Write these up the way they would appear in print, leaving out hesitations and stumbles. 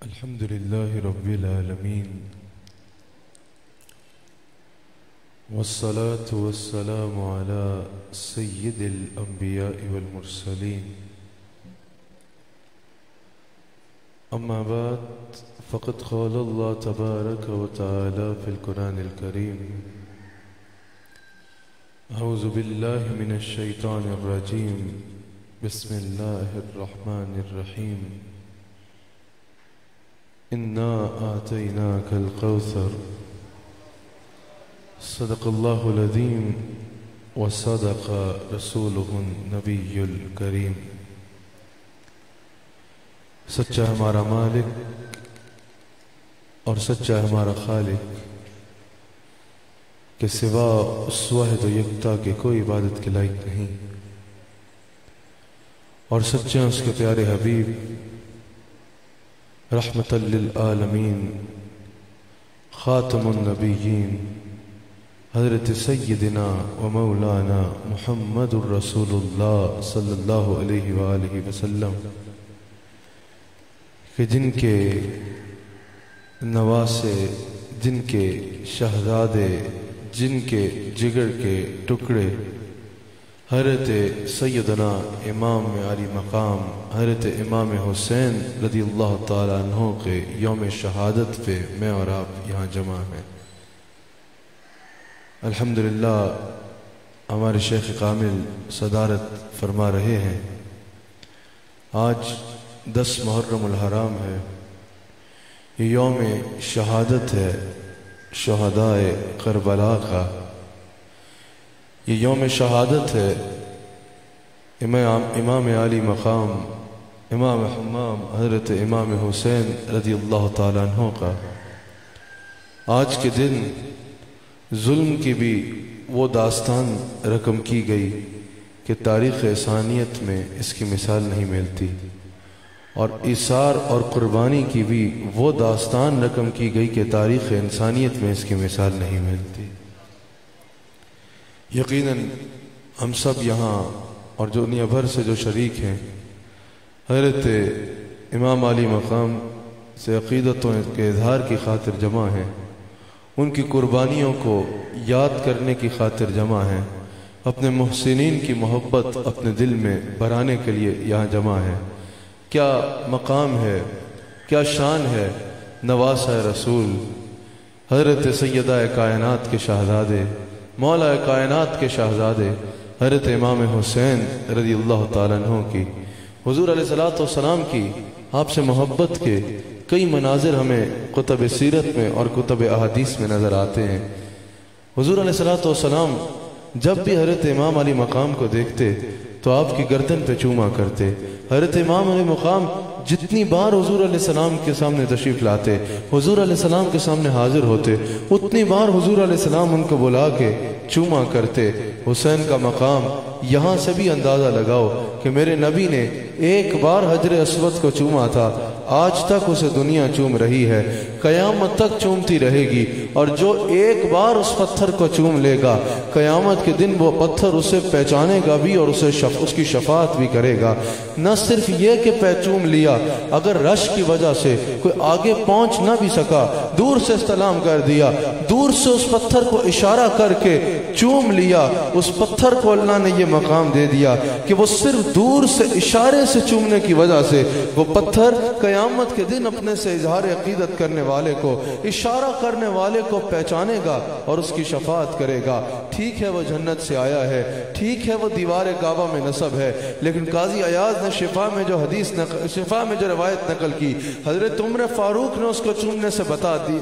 الحمد لله رب العالمين والصلاة والسلام على سيد الأنبياء والمرسلين أما بعد فقد قال الله تبارك وتعالى في القرآن الكريم أعوذ بالله من الشيطان الرجيم بسم الله الرحمن الرحيم إنا آتيناك الكوثر صدق الله العظيم وصدق رسوله النبي الكريم۔ سچا ہمارا مالک اور سچا ہمارا خالق کہ سوا اس واحد و یکتا کے کوئی عبادت کے لائق نہیں، اور سچے اس کے پیارے حبیب رحمت للعالمین خاتم النبیین حضرت سیدنا و مولانا محمد الرسول اللہ صلی اللہ علیہ وآلہ وسلم کہ جن کے نواسے، جن کے شہزادے، جن کے جگر کے ٹکڑے حضرت سیدنا امام علی مقام حضرت امام حسین رضی اللہ تعالیٰ عنہ کے یوم شہادت پہ میں اور آپ یہاں جمع ہیں۔ الحمدللہ ہمارے شیخ کامل صدارت فرما رہے ہیں۔ آج 10 محرم الحرام ہے، یہ یوم شہادت ہے شہدائے کربلا کا، یہ یوم شہادت ہے امام علی مقام امام حمام حضرت امام حسین رضی اللہ تعالیٰ عنہ کا۔ آج کے دن ظلم کی بھی وہ داستان رقم کی گئی کہ تاریخ انسانیت میں اس کی مثال نہیں ملتی، اور ایثار اور قربانی کی بھی وہ داستان رقم کی گئی کہ تاریخ انسانیت میں اس کی مثال نہیں ملتی۔ یقیناً ہم سب یہاں اور دنیا بھر سے جو شریک ہیں حضرت امام علی مقام سے عقیدتوں کے اظہار کی خاطر جمع ہیں، ان کی قربانیوں کو یاد کرنے کی خاطر جمع ہیں، اپنے محسنین کی محبت اپنے دل میں بھرانے کے لیے یہاں جمع ہیں۔ کیا مقام ہے، کیا شان ہے نواسہ رسول حضرت سیدہ کائنات کے شہزادے مولا کائنات کے شہزادے حضرت امام حسین رضی اللہ تعالیٰ عنہ کی، حضور علیہ السلام کی آپ سے محبت کے کئی مناظر ہمیں کتب سیرت میں اور کتب احادیث میں نظر آتے ہیں۔ حضور علیہ السلام جب بھی حضرت امام علی مقام کو دیکھتے تو آپ کی گردن پہ چوما کرتے۔ حضرت امام علی مقام جتنی بار حضور علیہ السلام کے سامنے تشریف لاتے، حضور علیہ السلام کے سامنے حاضر ہوتے، اتنی بار حضور علیہ السلام ان کو بلا کے چوما کرتے۔ حسین کا مقام یہاں سے بھی اندازہ لگاؤ کہ میرے نبی نے ایک بار حجر اسود کو چوما تھا، آج تک اسے دنیا چوم رہی ہے، قیامت تک چومتی رہے گی، اور جو ایک بار اس پتھر کو چوم لے گا قیامت کے دن وہ پتھر اسے پہچانے گا بھی اور اس کی شفاعت بھی کرے گا۔ نہ صرف یہ کہ چوم لیا، اگر رش کی وجہ سے کوئی آگے پہنچ نہ بھی سکا، دور سے سلام کر دیا، دور سے اس پتھر کو اشارہ کر کے چوم لیا، اس پتھر کو اللہ نے یہ مقام دے دیا کہ وہ صرف دور سے اشارے سے چومنے کی وجہ سے وہ پتھر قیامت کے دن اپنے سے اظہار عقیدت کرنے والے کو، اشارہ کرنے والے کو پہچانے گا اور اس کی شفاعت کرے گا۔ ٹھیک ہے وہ جنت سے آیا ہے، ٹھیک ہے وہ دیوار کعبہ میں نسب ہے، لیکن قاضی عیاض نے شفا میں جو روایت نقل کی، حضرت عمر فاروق نے اس کو چومنے سے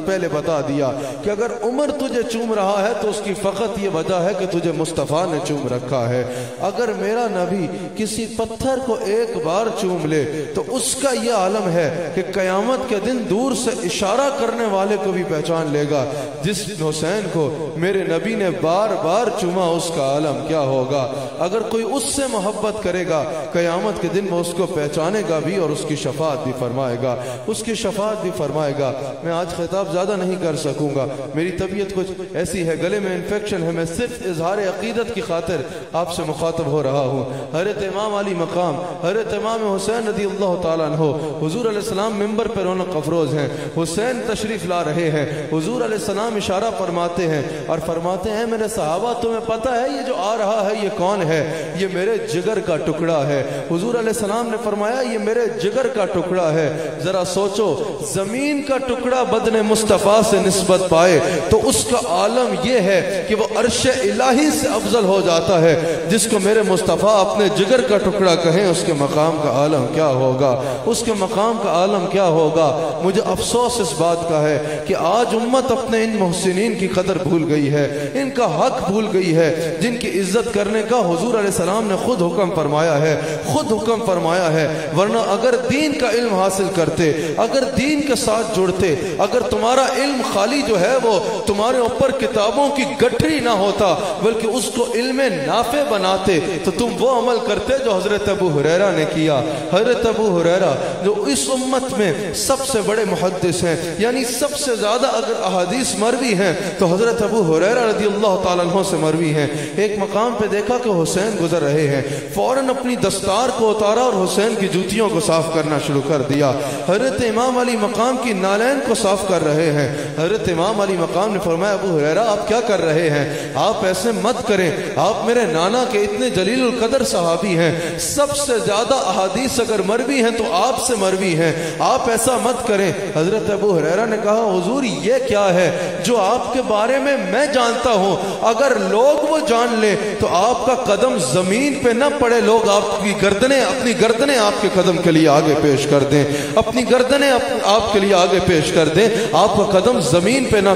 پہلے بتا دیا کہ اگر عمر تجھے چوم رہا ہے تو اس کی فقط یہ وجہ ہے کہ تجھے مصطفیٰ نے چوم رکھا ہے۔ اگر میرا نبی کسی پتھر کو ایک بار چوم لے تو اس کا یہ عالم ہے کہ قیامت کے دن دور سے اشارہ کرنے والے کو بھی پہچان لے گا۔ جس حسین کو میرے نبی نے بار بار چوما اس کا عالم کیا ہوگا۔ اگر کوئی اس سے محبت کرے گا قیامت کے دن وہ اس کو پہچانے گا بھی اور اس کی شفاعت بھی فرمائے گا، اس کی شفاعت بھی فرمائے گا۔ میں آج خطاب زیادہ نہیں کر سکوں گا، میری طبیعت کچھ ایسی ہے، گلے میں انفیکشن ہے، میں صرف اظہار عقیدت کی خاطر آپ سے مخاطب ہو رہا ہوں۔ حضرت امام علی مقام حضرت حضرت امام حسین رضی اللہ تعالیٰ عنہ حضور علیہ السلام ممبر پر رونق افروز ہیں، حسین تشریف لا رہے ہیں، حضور علیہ السلام اشارہ فرماتے ہیں اور فرماتے ہیں میرے صحابہ تمہیں پتہ ہے یہ جو آ رہا ہے یہ کون ہے؟ یہ میرے جگر کا ٹکڑا ہے۔ حضور علیہ السلام نے فرمایا یہ میرے جگر کا ٹکڑا ہے۔ ذرا سوچو، زمین کا ٹکڑا بدن مصطفیٰ سے نسبت پائے تو اس کا عالم یہ ہے کہ وہ عرش الہی سے افضل ہو جاتا ہے۔ جس کو میرے مصطفیٰ اپنے جگر کا ٹکڑا کہیں اس کے مقام کا عالم کیا ہوگا، اس کے مقام کا عالم کیا ہوگا۔ مجھے افسوس اس بات کا ہے کہ آج امت اپنے ان محسنین کی قدر بھول گئی ہے، ان کا حق بھول گئی ہے، جن کی عزت کرنے کا حضور علیہ السلام نے خود حکم فرمایا ہے، خود حکم فرمایا ہے۔ ورنہ اگر دین کا علم حاصل کرتے، اگر دین کے ساتھ جڑتے، اگر تمہارا علم خالی جو ہے وہ تمہارے اوپر کتابوں کی گٹھری نہ ہوتا بلکہ اس کو علم نافع بناتے تو تم وہ عمل کرتے جو حضرت ابو ہریرہ نے کیا۔ حضرت ابو ہریرہ جو اس امت میں سب سے بڑے محدث ہیں، یعنی سب سے زیادہ اگر احادیث مروی ہیں تو حضرت ابو ہریرہ رضی اللہ تعالیٰ عنہ سے مروی ہیں۔ ایک مقام پہ دیکھا کہ حسین گزر رہے ہیں، فوراً اپنی دستار کو اتارا اور حسین کی جوتیوں کو صاف کرنا شروع کر دیا۔ حضرت امام علی مقام کی نالین کو صاف کر رہے ہیں۔ حضرت امام علی مقام نے فرمایا ابو ہریرہ آپ کیا کر رہے ہیں؟ آپ ایسے مت کریں، آپ میرے نانا کے اتنے جلیل القدر صحابی ہیں، سب سے زیادہ احادیث اگر مروی ہیں تو آپ سے مروی ہیں، آپ ایسا مت کریں۔ حضرت ابو ہریرہ نے کہا حضور یہ کیا ہے جو آپ کے بارے میں میں جانتا ہوں، اگر لوگ وہ جان لیں تو آپ کا قدم زمین پہ نہ پڑے، لوگ آپ کی گردنیں، اپنی گردنیں آپ کے قدم کے لیے آگے پیش کر دیں، اپنی گردنیں آپ کے لیے آگے پیش کر دیں، آپ کا قدم زمین پہ نہ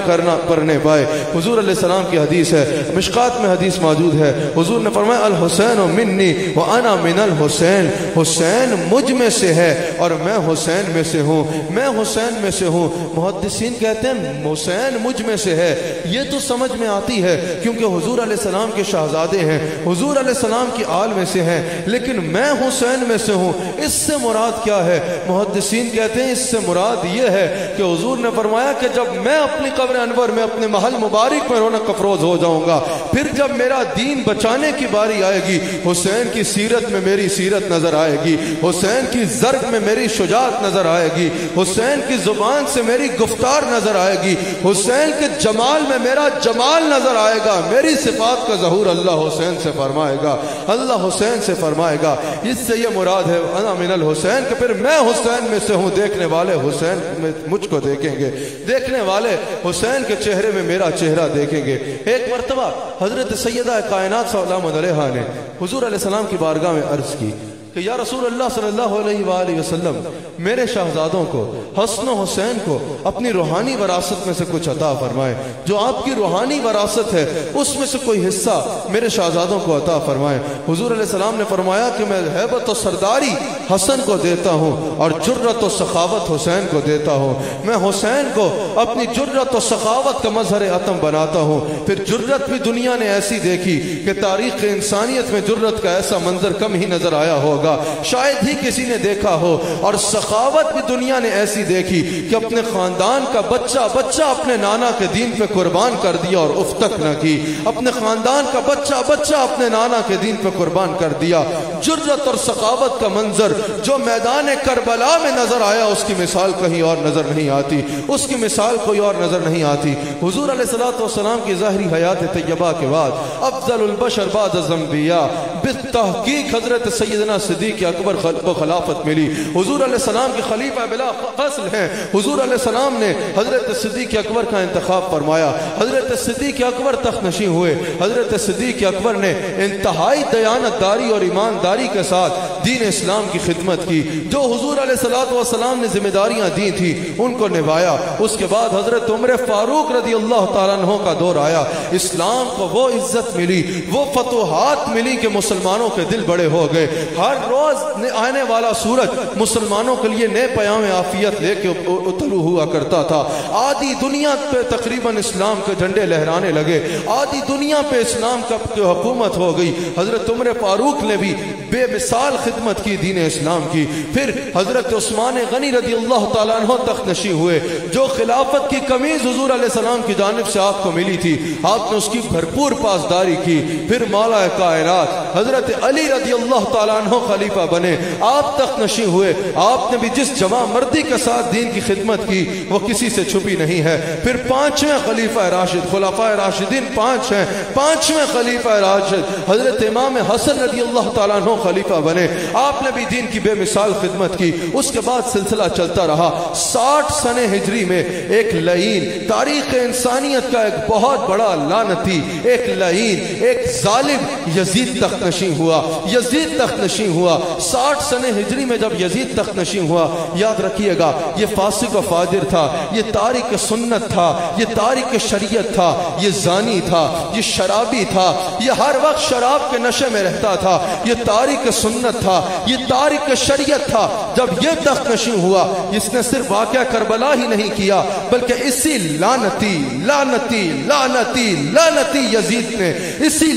پڑنے پائے۔ حضور علیہ السلام کی حدیث ہے، مشکات میں حدیث موجود ہے، حضور نے فرمایا الحسین منی وانا من الحسین، حسین مجھ میں سے ہے اور میں حسین میں سے ہوں، میں حسین میں سے ہوں۔ محدثین کہتے ہیں حسین مجھ میں سے ہے، یہ تو سمجھ میں آتی ہے کیونکہ حضور علیہ السلام کے شہزادے ہیں، حضور علیہ السلام کی آل میں سے ہیں، لیکن میں حسین میں سے ہوں، اس سے مراد کیا ہے؟ محدثین کہتے ہیں اس سے مراد یہ ہے کہ حضور نے فرمایا کہ جب میں اپنی قبر انور میں اپنے محل مبارک میں رونق افروز ہو جاؤں گا، پھر جب میرا دین بچانے کی باری آئے گی، حسین کی سیرت میں میری سیرت نظر آئے گی، حسین کی ضرب میں میری شجاعت نظر آئے گی، حسین کی زبان سے میری گفتار نظر آئے گی، حسین کے جمال میں میرا جمال نظر آئے گا، میری صفات کا ظہور اللہ حسین سے فرمائے گا، اللہ حسین سے فرمائے گا۔ اس سے یہ مراد ہے انا من الحسین کہ پھر میں حسین میں سے ہوں، دیکھنے والے حسین میں مجھ کو دیکھیں گے، دیکھنے والے حسین کے چہرے میں میرا چہرہ دیکھیں گے۔ ایک مرتبہ حضرت سیدہ کائنات صلی اللہ علیہ نے حضور علیہ السلام کی بارگاہ میں عرض کی کہ یا رسول اللہ صلی اللہ علیہ وآلہ وسلم، میرے شہزادوں کو حسن و حسین کو اپنی روحانی وراثت میں سے کچھ عطا فرمائے، جو آپ کی روحانی وراثت ہے اس میں سے کوئی حصہ میرے شہزادوں کو عطا فرمائے۔ حضور علیہ السلام نے فرمایا کہ میں ہیبت و سرداری حسن کو دیتا ہوں اور جرت و سخاوت حسین کو دیتا ہوں، میں حسین کو اپنی جرت و سخاوت کا مظہر عتم بناتا ہوں۔ پھر جرت بھی دنیا نے ایسی دیکھی کہ تاریخ انسانیت میں جرت کا ایسا منظر کم ہی نظر آیا ہوگا، شاید ہی کسی نے دیکھا ہو، اور سخاوت بھی دنیا نے ایسی دیکھی کہ اپنے خاندان کا بچہ اپنے نانا کے دین پہ قربان کر دیا اور اف تک نہ کی، اپنے خاندان کا بچہ اپنے نانا کے دین پہ قربان کر دیا۔ جرت اور سخاوت کا منظر جو میدان کربلا میں نظر آیا اس کی مثال کہیں اور نظر نہیں آتی، اس کی مثال کوئی اور نظر نہیں آتی۔ حضور علیہ الصلوۃ والسلام کی ظاہری حیات طیبہ کے بعد افضل البشر بعد الانبیاء بالتحقیق حضرت سیدنا صدیق اکبر کو خلافت ملی، حضور علیہ السلام کے خلیفہ بلا فصل ہیں۔ حضور علیہ السلام نے حضرت صدیق اکبر کا انتخاب فرمایا، حضرت صدیق اکبر تخت نشین ہوئے۔ حضرت صدیق اکبر نے انتہائی دیانتداری اور ایمانداری کے ساتھ دین اسلام کی خدمت کی، جو حضور علیہ السلام نے ذمہ داریاں دی تھی ان کو نبھایا۔ اس کے بعد حضرت عمر فاروق رضی اللہ تعالیٰ عنہ کا دور آیا، اسلام کو وہ عزت ملی، وہ فتوحات ملی کہ مسلمانوں کے دل بڑے ہو گئے۔ ہر روز آنے والا سورج مسلمانوں کے لیے نئے پیام عافیت لے کے طلوع ہوا کرتا تھا۔ آدھی دنیا پہ تقریباً اسلام کے جھنڈے لہرانے لگے، آدھی دنیا پہ اسلام کا حکومت ہو گئی۔ حضرت عمر فاروق نے بھی بے مثال خدمت کی دین اسلام کی۔ پھر حضرت عثمان غنی رضی اللہ تعالیٰ عنہ تخت نشین ہوئے، جو خلافت کی قمیض حضور علیہ السلام کی جانب سے آپ کو ملی تھی، آپ نے اس کی بھرپور پاسداری کی۔ پھر مولا کائنات حضرت علی رضی اللہ تعالیٰ عنہ خلیفہ بنے، آپ تخت نشین ہوئے، آپ نے بھی جس جواں مردی کے ساتھ دین کی خدمت کی وہ کسی سے چھپی نہیں ہے۔ پھر پانچویں خلیفہ راشد، خلفائے راشدین پانچ ہیں، پانچویں خلیفہ راشد حضرت امام حسن رضی اللہ تعالیٰ عنہ خلیفہ بنے، آپ نے بھی دین کی بے مثال خدمت کی۔ اس کے بعد سلسلہ چلتا رہا۔ 60 سنہ ہجری میں ایک لعین، تاریخ انسانیت کا ایک بہت بڑا لعنتی، ایک لعین، ایک ظالم یزید تخت نشین ہوا، یزید تخت نشین ہوا۔ 60 سنہ ہجری میں جب یزید تخت نشین ہوا، یاد رکھیے گا یہ فاسق و فاجر تھا، یہ تارک سنت تھا، یہ تارک شریعت تھا، یہ زانی تھا، یہ شرابی تھا، یہ ہر وقت شراب کے نشے میں رہتا تھا، یہ تارک سنت تھا، یہ تارک شریعت تھا۔ جب یہ تخت نشین ہوا، اس نے صرف واقعہ کربلا ہی نہیں کیا بلکہ اسی لعنتی لعنتی لعنتی لعنتی یزید نے، اسی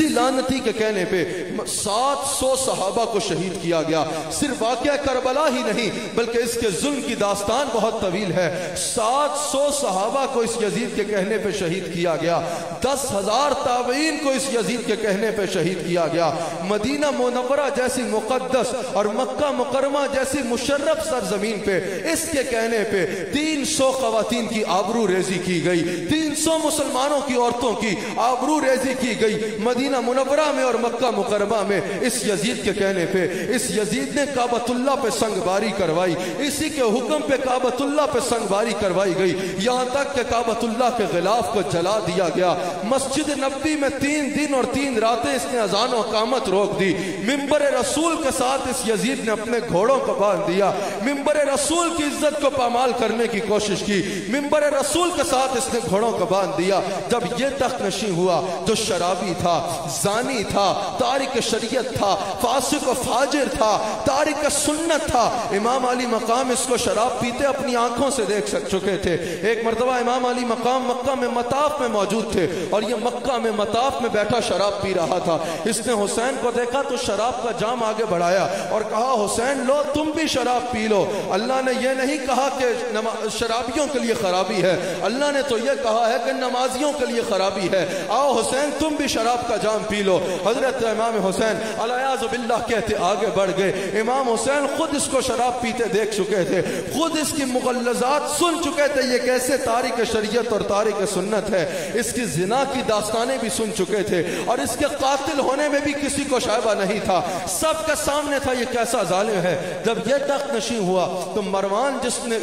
لعنتی کے کہنے پہ 700 صحابہ کو شہید کیا گیا۔ صرف واقعہ کربلا ہی نہیں بلکہ اس کے ظلم کی داستان بہت طویل ہے۔ 700 صحابہ کو اس یزید کے کہنے پہ شہید کیا گیا، 10,000 تابعین کو اس یزید کے کہنے پہ شہید کیا گیا۔ مدینہ منورہ جیسی مقدس اور مکہ مکرمہ جیسی مشرف سرزمین پہ اس کے کہنے پہ 300 خواتین کی آبرو ریزی کی گئی، 300 مسلمانوں کی عورتوں کی آبرو ریزی کی گئی مدینہ منورہ میں اور مکہ مکرمہ میں اس یزید کے کہنے پہ۔ اس یزید نے کعبۃ اللہ پہ سنگ باری کروائی، اسی کے حکم پہ کعبۃ اللہ پہ سنگ باری کروائی گئی، یہاں تک کہ کعبۃ اللہ کے غلاف کو جلا دیا گیا۔ مسجد نبوی میں 3 دن اور 3 راتیں اس نے اذان و اقامت روک دی۔ منبر رسول کے ساتھ اس یزید نے اپنے گھوڑوں کو باندھ دیا، منبر رسول کی عزت کو پامال کرنے کی کوشش کی، منبر رسول کے ساتھ اس نے گھوڑوں کو باندھ دیا۔ جب یہ تخت نشین ہوا، جو شرابی تھا، زانی تھا، تارک شریعت تھا، فاسق و فاجر تھا، تارک سنت تھا، امام علی مقام اس کو شراب پیتے اپنی آنکھوں سے دیکھ چکے تھے۔ ایک مرتبہ امام علی مقام مکہ میں مطاف میں موجود تھے اور یہ مکہ میں مطاف میں بیٹھا شراب پی رہا تھا۔ اس نے حسین کو دیکھا تو شراب کا جام آگے بڑھایا اور کہا حسین لو تم بھی شراب پی لو۔ اللہ نے یہ نہیں کہا کہ شرابیوں کے لیے خرابی ہے، اللہ نے تو یہ کہا ہے کہ نمازیوں کے لیے خرابی ہے، آؤ حسین تم بھی شراب کا جام پی لو۔ حضرت امام حسین علیہ باللہ کہتے آگے بڑھ گئے۔ امام حسین خود اس کو شراب پیتے دیکھ چکے تھے، خود اس کی مغلظات سن چکے تھے، یہ کیسے تارک شریعت اور تارک سنت ہے، اس کی زنا کی داستانیں بھی سن چکے تھے اور اس کے قاتل ہونے میں بھی کسی کو شائبہ نہیں تھا، سب کے سامنے تھا یہ کیسا ظالم ہے۔ جب یہ تخت نشین ہوا تو مروان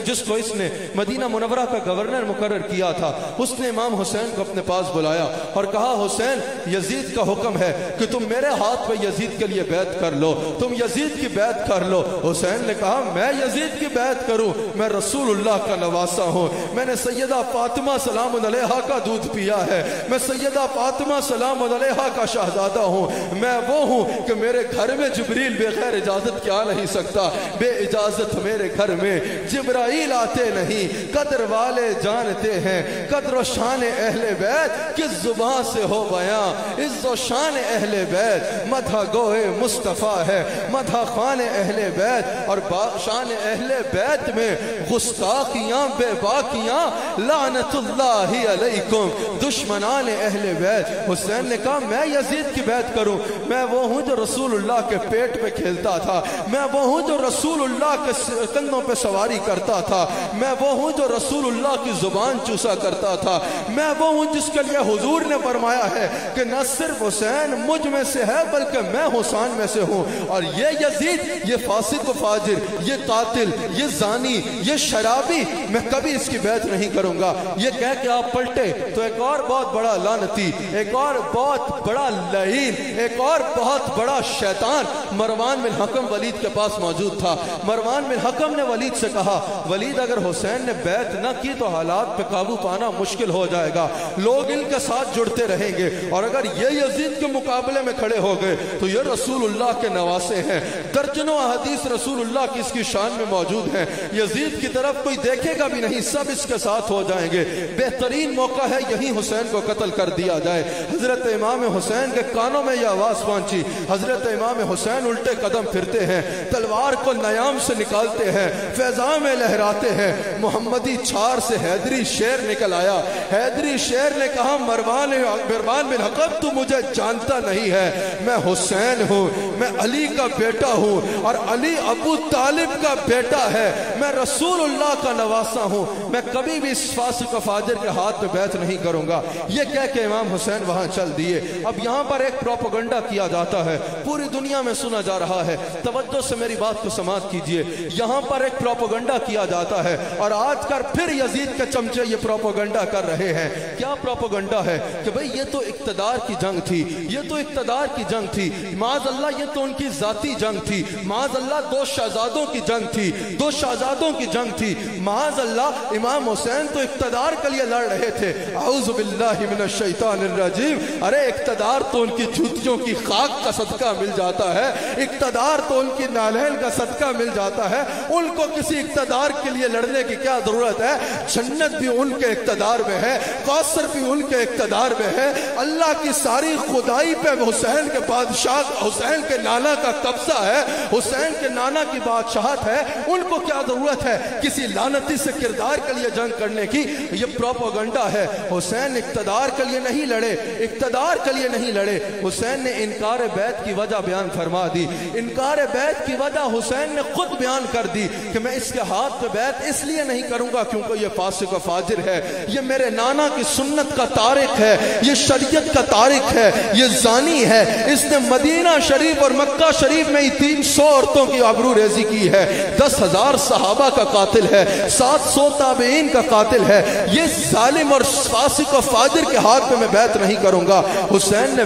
جس کو اس نے مدینہ منورہ کا گورنر مقرر کیا تھا، اس نے امام حسین کو اپنے پاس بلایا اور کہا حسین یزید کا حکم ہے کہ تم میرے ہاتھ پہ یزید کے لیے بیعت کر لو، تم یزید کی بیعت کر لو۔ حسین نے کہا میں یزید کی بیعت کروں؟ میں رسول اللہ کا نواسا ہوں، میں نے سیدہ فاطمہ سلام علیہا کا دودھ پیا ہے، میں سیدہ فاطمہ سلام علیہا کا شہزادہ ہوں، میں وہ ہوں کہ میرے گھر میں جبریل بغیر اجازت کے آ نہیں سکتا، بے اجازت میرے گھر میں جبرائیل آتے نہیں، قدر والے جانتے ہیں قدر و شان اہل بیت، کس زبان سے ہو بیاں عز و شان اہل بیت، مدح گوئے مصطفیٰ ہے مدح خوان اہل بیت، اور شان اہل بیت میں گستاخیاں بے باکیاں لعنت اللہ علیکم دشمنان اہل بیت۔ حسین نے کہا میں یزید کی بیعت کروں؟ میں وہ ہوں جو رسول اللہ کے پیٹ پہ کھیلتا تھا، میں وہ ہوں جو رسول اللہ کے کندھوں پہ سواری کرتا تھا، میں وہ ہوں جو رسول اللہ کی زبان چوسا کرتا تھا، میں وہ ہوں جس کے لیے حضور نے فرمایا ہے کہ نہ صرف حسین مجھ میں سے ہے بلکہ میں حسین میں سے ہوں، اور یہ یزید، یہ فاسق و فاجر، یہ قاتل، یہ زانی، یہ شرابی، میں کبھی اس کی بیعت نہیں کروں گا۔ یہ کہہ کے آپ پلٹے تو ایک اور بہت بڑا لعنتی، ایک اور بہت بڑا لعین، ایک اور بہت بڑا شیطان مروان بن حکم ولید کے پاس موجود تھا۔ مروان بن حکم نے ولید سے کہا ولید اگر حسین نے بیعت نہ کی تو حالات پہ قابو پانا مشکل ہو جائے گا، لوگ ان کے ساتھ جڑتے رہیں گے، اور اگر یہ یزید کے مقابلے میں کھڑے ہو گئے تو یہ رسول اللہ کے نواسے ہیں، درجنوں احادیث رسول اللہ کی اس کی شان میں موجود ہیں، یزید کی طرف کوئی دیکھے گا بھی نہیں، سب اس کے ساتھ ہو جائیں گے، بہترین موقع ہے یہی حسین کو قتل کر دیا جائے۔ حضرت امام حسین کے کانوں میں یہ آواز پہنچی، حضرت امام حسین الٹے قدم پھرتے ہیں، تلوار کو نیام سے نکالتے ہیں، فیضان میں لہراتے ہیں، محمدی چھار سے حیدری شیر نکل آیا۔ حیدری شیر نے کہا مروان بن حکم تو مجھے جانتا نہیں ہے، میں حسین ہوں، میں علی کا بیٹا ہوں اور علی ابو طالب کا بیٹا ہے، میں رسول اللہ کا نواسا ہوں، میں کبھی بھی اس فاسق و فاجر کے ہاتھ پہ بیعت نہیں کروں گا۔ یہ کہہ کے امام حسین وہاں چل دیے۔ اب یہاں پر ایک پروپیگنڈا کیا جاتا ہے، پوری دنیا میں سنا جا رہا ہے، توجہ سے میری بات کو سماعت کیجئے۔ یہاں پر ایک پروپیگنڈا کیا جاتا ہے اور آج کل پھر یزید کے چمچے یہ پروپیگنڈا کر رہے ہیں۔ کیا پروپیگنڈا ہے کہ بھئی یہ تو اقتدار کی جنگ تھی، یہ تو اقتدار کی جنگ تھی، معاذ اللہ یہ تو ان کی ذاتی جنگ تھی، معاذ اللہ دو شہزادوں کی جنگ تھی، دو شہزادوں کی جنگ تھی، معاذ اللہ امام حسین تو اقتدار کے لیے لڑ رہے تھے۔ اعوذ باللہ من الشیطان الرجیم۔ ارے اقتدار تو ان کی جوتیوں کی خاک کا صدقہ مل جاتا ہے، اقتدار تو ان کی نالین کا صدقہ مل جاتا ہے، ان کو کسی اقتدار کے لیے لڑنے کی کیا ضرورت ہے؟ جنت بھی ان کے اقتدار میں ہے، کوثر بھی ان کے اقتدار میں ہے، اللہ کی ساری خدائی پہ حسین کے بادشاہ، حسین کے نانا کا قبضہ ہے، حسین کے نانا کی بادشاہت ہے، ان کو کیا ضرورت ہے کسی لعنتی سے کردار کے لیے جنگ کرنے کی؟ یہ پروپیگنڈا ہے۔ حسین اقتدار کے لیے نہیں لڑے، اقتدار کے لیے نہیں لڑے، حسین نے انکار بیعت کی وجہ بیان فرما دی۔ انکار بیعت کی وجہ حسین نے خود بیان کر دی کہ میں اس کے ہاتھ پہ بیعت اس لیے نہیں کروں گا کیونکہ یہ فاسق و فاجر ہے، یہ میرے نانا کی سنت کا تارک ہے، یہ شریعت کا تارک ہے، یہ زانی ہے، اس نے مدینہ شریف اور مکہ شریف میں ہی 300 عورتوں کی آبرو ریزی کی ہے، 10,000 صحابہ کا قاتل ہے، 700 تابعین کا قاتل ہے، یہ ظالم اور فاسق و فاجر کے ہاتھ پہ میں بیعت نہیں کروں گا۔ حسین نے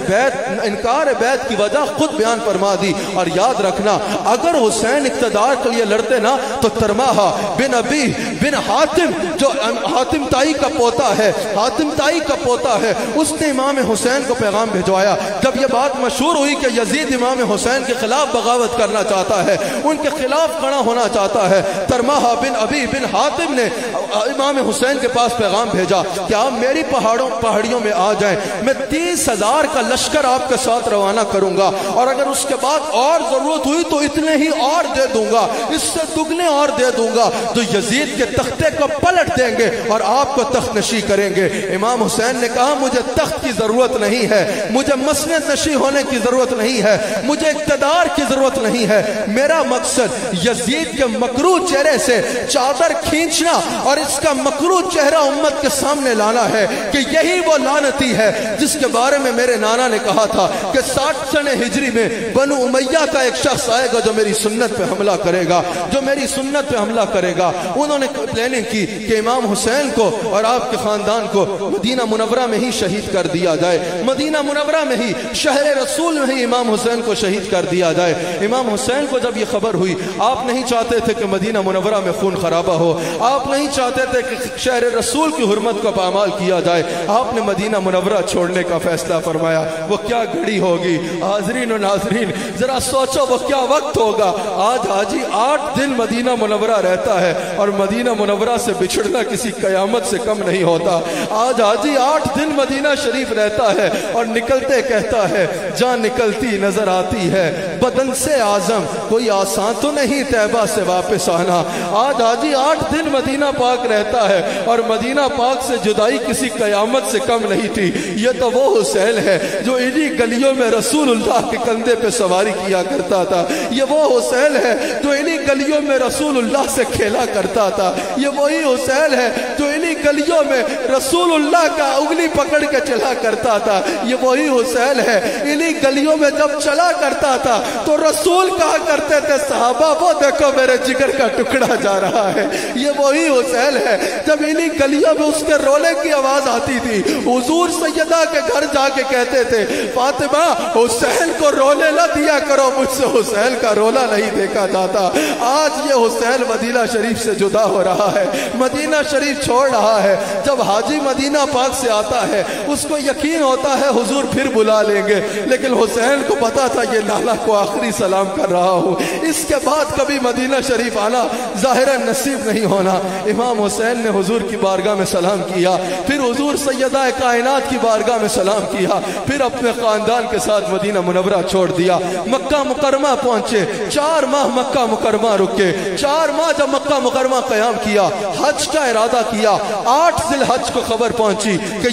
انکار بیعت کی وجہ خود بیان فرما دی۔ اور یاد رکھنا اگر حسین اقتدار کے لیے لڑتے نا تو ترماہا بن ابی بن حاتم، جو حاتم تائی کا پوتا ہے، حاتم تائی کا پوتا ہے، اس نے امام حسین کو پیغام بھجوایا۔ جب یہ بات مشہور ہوئی کہ یزید امام حسین کے خلاف بغاوت کرنا چاہتا ہے، ان کے خلاف کھڑا ہونا چاہتا ہے، ترماہا بن ابی بن حاتم نے امام حسین کے پاس پیغام بھیجا کہ آپ میری پہاڑیوں میں آ جائیں، میں 30,000 کا لشکر آپ کے ساتھ روانہ کروں گا، اور اگر اس کے بعد اور ضرورت ہوئی تو اتنے ہی اور دے دوں گا، اس سے دگنے اور دے دوں گا، تو یزید کے تختے کو پلٹ دیں گے اور آپ کو تخت نشی کریں گے۔ امام حسین نے کہا مجھے تخت کی ضرورت نہیں ہے، مجھے مسند نشی ہونے کی ضرورت نہیں ہے، مجھے اقتدار کی ضرورت نہیں ہے، میرا مقصد یزید کے مکروہ چہرے سے چادر کھینچنا اور اس کا مکروہ چہرہ امت کے سامنے لانا ہے کہ یہی وہ لعنتی ہے جس کے بارے میں میرے نانا نے کہا تھا کہ 60 سنہ ہجری میں بنو امیہ کا ایک شخص آئے گا جو میری سنت پہ حملہ کرے گا، جو میری سنت پہ حملہ کرے گا۔ انہوں نے پلاننگ کی کہ امام حسین کو اور آپ کے خاندان کو مدینہ منورہ میں ہی شہید کر دیا جائے، مدینہ منورہ میں ہی، شہر رسول میں ہی امام حسین کو شہید کر دیا جائے۔ امام حسین کو جب یہ خبر ہوئی، آپ نہیں چاہتے تھے کہ مدینہ منورہ میں خون خرابہ ہو، آپ نہیں چاہتے تھے کہ شہر رسول کی حرمت کو پامال کیا جائے، آپ نے مدینہ منورہ چھوڑنے کا فیصلہ فرمایا۔ وہ کیا گھڑی ہوگی حاضرین و ناظرین، ذرا سوچو وہ کیا وقت ہوگا۔ آج حاجی 8 دن مدینہ منورہ رہتا ہے اور مدینہ منورہ سے بچھڑنا کسی قیامت سے کم نہیں ہوتا۔ آج حاجی 8 دن مدینہ شریف رہتا ہے اور نکلتے کہتا ہے جان نکلتی نظر آتی ہے بدن سے اعظم، کوئی آسان تو نہیں طیبہ سے واپس آنا۔ آج حاجی 8 دن مدینہ پاک رہتا ہے اور مدینہ پاک سے جدائی کسی قیامت سے کم نہیں تھی۔ یہ تو وہ حسین ہے جو انہی گلیوں میں رسول اللہ کے کندھے پہ سواری کیا کرتا تھا، یہ وہ حسین ہے جو انہی گلیوں میں رسول اللہ سے کھیلا کرتا تھا، یہ وہی حسین ہے جو انہی گلیوں میں رسول اللہ کا انگلی پکڑ کے چلا کرتا تھا، یہ وہی حسین ہے انہی گلیوں میں جب چلا کرتا تھا تو رسول کہا کرتے تھے صحابہ وہ دیکھو میرے جگر کا ٹکڑا جا رہا ہے، یہ وہی حسین ہے جب انہی گلیوں میں اس کے رونے کی آواز آتی تھی حضور سیدہ کے گھر جا کے کہتے تھے فاطمہ حسین کو رونے نہ دیا کرو، مجھ سے حسین کا رونا نہیں دیکھا جاتا۔ آج یہ حسین مدینہ شریف سے جدا ہو رہا ہے، مدینہ شریف چھوڑ رہا ہے۔ جب حاجی مدینہ پاک سے آتا ہے اس کو یقین ہوتا ہے حضور پھر بلا لیں گے، لیکن حسین کو پتا تھا یہ نانا کو آخری سلام کر رہا ہوں، اس کے بعد کبھی مدینہ شریف آنا ظاہراً نصیب نہیں ہونا۔ امام حسین نے حضور کی بارگاہ میں سلام کیا، پھر حضور سیدہ کائنات کی بارگاہ میں سلام کیا، پھر اپنے خاندان کے ساتھ مدینہ منورہ چھوڑ دیا، مکہ مکرمہ پہنچے، 4 ماہ مکہ مکرمہ رکے، 4 ماہ جب مکہ مکرمہ قیام کیا، حج کا ارادہ کیا، 8 ذی الحج کو خبر پہنچی کہ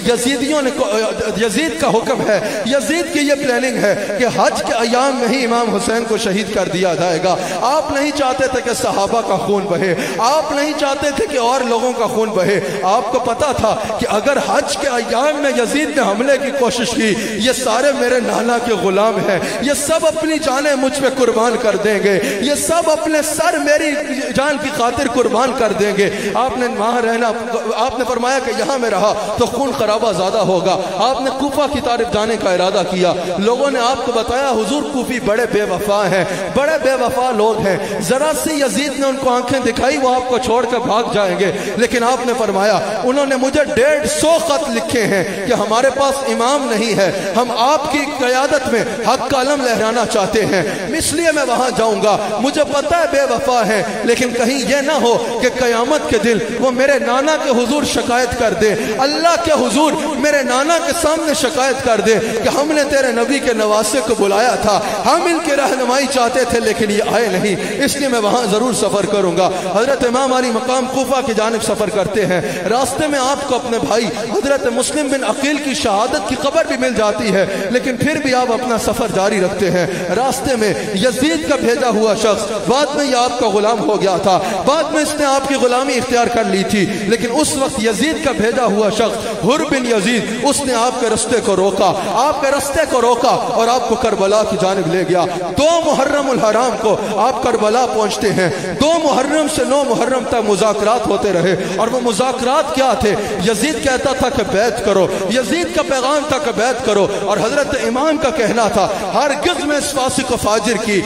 یزید کا حکم ہے، یزید کی یہ پلاننگ ہے کہ حج کے ایام میں ہی امام حسین کو شہید کر دیا جائے گا۔ آپ نہیں چاہتے تھے کہ صحابہ کا خون بہے، آپ نہیں چاہتے تھے کہ اور لوگوں کا خون بہے۔ آپ کو پتا تھا کہ اگر حج کے ایام میں یزید نے حملے کی کوشش کی، یہ سارے میرے نانا کے غلام ہیں، یہ سب اپنی جانیں مجھ پہ قربان کر دیں گے، یہ سب اپنے سر میری جان کی خاطر قربان کر دیں گے۔ آپ نے وہاں رہنا، آپ نے فرمایا کہ یہاں میں رہا تو خون خرابہ زیادہ ہوگا۔ آپ نے کوفہ کی طرف جانے کا ارادہ کیا۔ لوگوں نے آپ کو بتایا حضور کوفی بڑے بے وفا ہیں، بڑے بے وفا لوگ ہیں، ذرا سی یزید نے ان کو آنکھیں دکھائی وہ آپ کو چھوڑ کر بھاگ جائیں گے۔ لیکن آپ نے فرمایا انہوں نے مجھے 150 خط لکھے ہیں کہ ہمارے پاس امام نہیں ہے، ہم آپ کی قیادت میں حق کا علم لہرانا چاہتے ہیں، اس لیے میں وہاں جاؤں گا۔ مجھے پتہ ہے بے وفا ہے، لیکن کہیں یہ نہ ہو کہ قیامت کے دن وہ میرے نانا کے حضور شکایت کر دے، اللہ کے حضور میرے نانا کے سامنے شکایت کر دے کہ ہم نے تیرے نبی کے نواسے کو بلایا تھا، ہم ان کی رہنمائی چاہتے تھے لیکن یہ آئے نہیں، اس لیے میں وہاں ضرور سفر کروں گا۔ حضرت امام علی مقام کوفہ کی جانب سفر کرتے ہیں، راستے میں آپ کو اپنے بھائی حضرت مسلم بن عقیل کی شہادت کی خبر بھی مل جاتی ہے، لیکن پھر بھی آپ اپنا سفر جاری رکھتے ہیں۔ راستے میں یزید کا بھیجا ہوا شخص، بعد میں یہ آپ کا غلام ہو گیا تھا، بعد میں اس نے آپ کی غلامی اختیار کر لی تھی، لیکن اس وقت یزید کا بھیجا ہوا شخص حر بن یزید، اس نے آپ کے رستے کو روکا، آپ کے رستے کو روکا اور آپ کو کربلا کی جانب لے گیا۔ 2 محرم الحرام کو آپ کربلا پہنچتے ہیں۔ 2 محرم سے 9 محرم تک مذاکرات ہوتے رہے، اور وہ مذاکرات کیا تھے؟ یزید کہتا تھا کہ بیعت کرو، یزید کا پیغام تھا کہ بیعت کرو، اور حضرت امام کا کہنا تھا ہرگز میں اس فاسق و فاجر کی،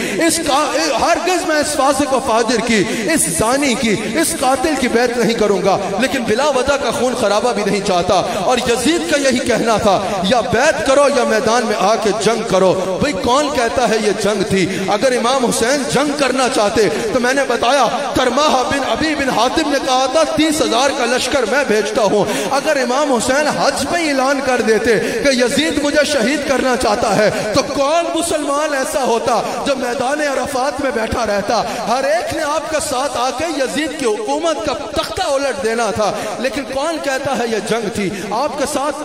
ہرگز میں اس فاسق و فاجر کی، اس زانی کی، اس قاتل کی بیعت نہیں کروں گا، لیکن بلا وجہ کا خون خرابہ بھی نہیں چاہتا۔ اور یزید کا یہی کہنا تھا یا بیعت کرو یا میدان میں آ کے جنگ کرو۔ بھئی کون کہتا ہے یہ جنگ تھی؟ اگر امام حسین جنگ کرنا چاہتے تو میں نے بتایا کرماہ بن ابی بن حاتم نے کہا تھا 30,000 کا لشکر میں بھیجتا ہوں۔ اگر امام حسین حج پہ اعلان کر دیتے کہ یزید مجھے شہید کرنا چاہتا ہے تو کون مسلمان ایسا ہوتا جو میدان عرفات میں بیٹھا رہتا؟ ہر ایک نے آپ کا ساتھ آ کے یزید کی حکومت کا تختہ الٹ دینا تھا، لیکن کون کہتا ہے یہ جنگ تھی؟ آپ کے ساتھ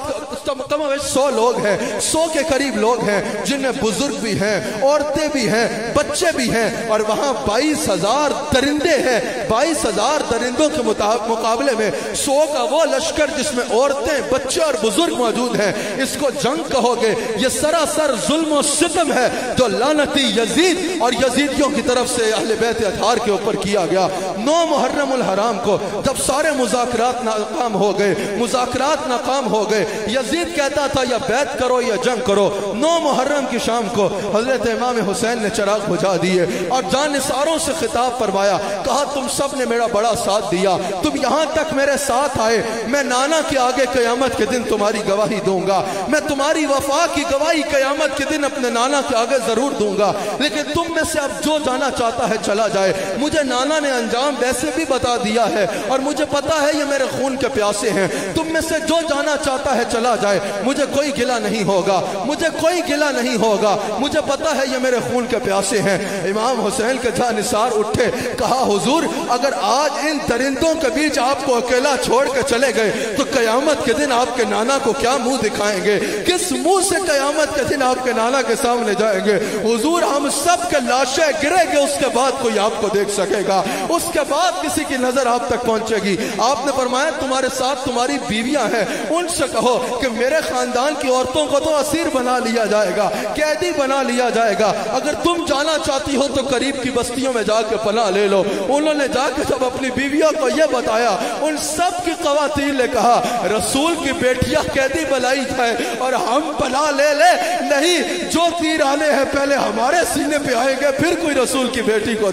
کم از 100 لوگ ہیں، 100 کے قریب لوگ ہیں، جن میں بزرگ بھی ہیں، عورتیں بھی ہیں، بچے بھی ہیں، اور وہاں 22,000 درندے ہیں۔ 22,000 درندوں کے مقابلے میں 100 کا وہ لشکر جس میں عورتیں، بچے اور بزرگ موجود ہیں، اس کو جنگ کہو گے؟ یہ سراسر ظلم و ستم ہے جو لعنتی یزید اور یزیدیوں کی طرف سے اہل بیت اطہار کے اوپر کیا گیا۔ 9 محرم الحرام کو جب سارے مذاکرات ناکام ہو گئے، مذاکرات ناکام ہو گئے، یزید کہتا تھا یا بیعت کرو یا جنگ کرو۔ 9 محرم کی شام کو حضرت امام حسین نے چراغ بجھا دیے اور جانثاروں سے خطاب فرمایا، کہا تم سب نے میرا بڑا ساتھ دیا، تم یہاں تک میرے ساتھ آئے، میں نانا کے آگے قیامت کے دن تمہاری گواہی دوں گا، میں تمہاری وفا کی گواہی قیامت کے دن اپنے نانا کے آگے ضرور دوں گا، لیکن تم میں سے اب جو جانا چاہتا ہے چلا جائے۔ مجھے نانا نے انجام ویسے بھی بتا دیا ہے اور مجھے پتا ہے یہ میرے خون کے پیاسے ہیں، تم میں سے جو جانا چاہتا ہے چلا جائے، مجھے کوئی گلہ نہیں ہوگا، مجھے کوئی گلہ نہیں ہوگا، مجھے پتا ہے یہ میرے خون کے پیاسے ہیں۔ امام حسین کے جانثار اٹھے، کہا حضور اگر آج ان درندوں کے بیچ آپ کو اکیلا چھوڑ کے چلے گئے تو قیامت کے دن آپ کے نانا کو کیا منہ دکھائیں گے؟ کس منہ سے قیامت کے دن آپ کے نانا کے سامنے جائیں گے؟ حضور ہم سب کے لاشیں گرے گے، اس کے بعد کوئی آپ کو دیکھ سکے گا، اس کے بعد کسی کی نظر آپ تک پہنچے گی۔ آپ نے فرمایا تمہارے ساتھ تمہاری بیویاں ہیں، ان سے کہو کہ میرے خاندان کی عورتوں کو تو اسیر بنا لیا جائے گا، قیدی بنا لیا جائے گا، اگر تم جانا چاہتی ہو تو قریب کی بستیوں میں جا کے پناہ لے لو۔ انہوں نے جا کے جب اپنی بیویوں کو یہ بتایا، ان سب کی خواتین نے کہا رسول کی بیٹیاں قیدی بنائی جائے اور ہم پناہ لے لے، نہیں، جو تیر آنے ہیں پہلے ہمارے سینے پہ آئیں گے پھر کوئی رسول کی بیٹی کو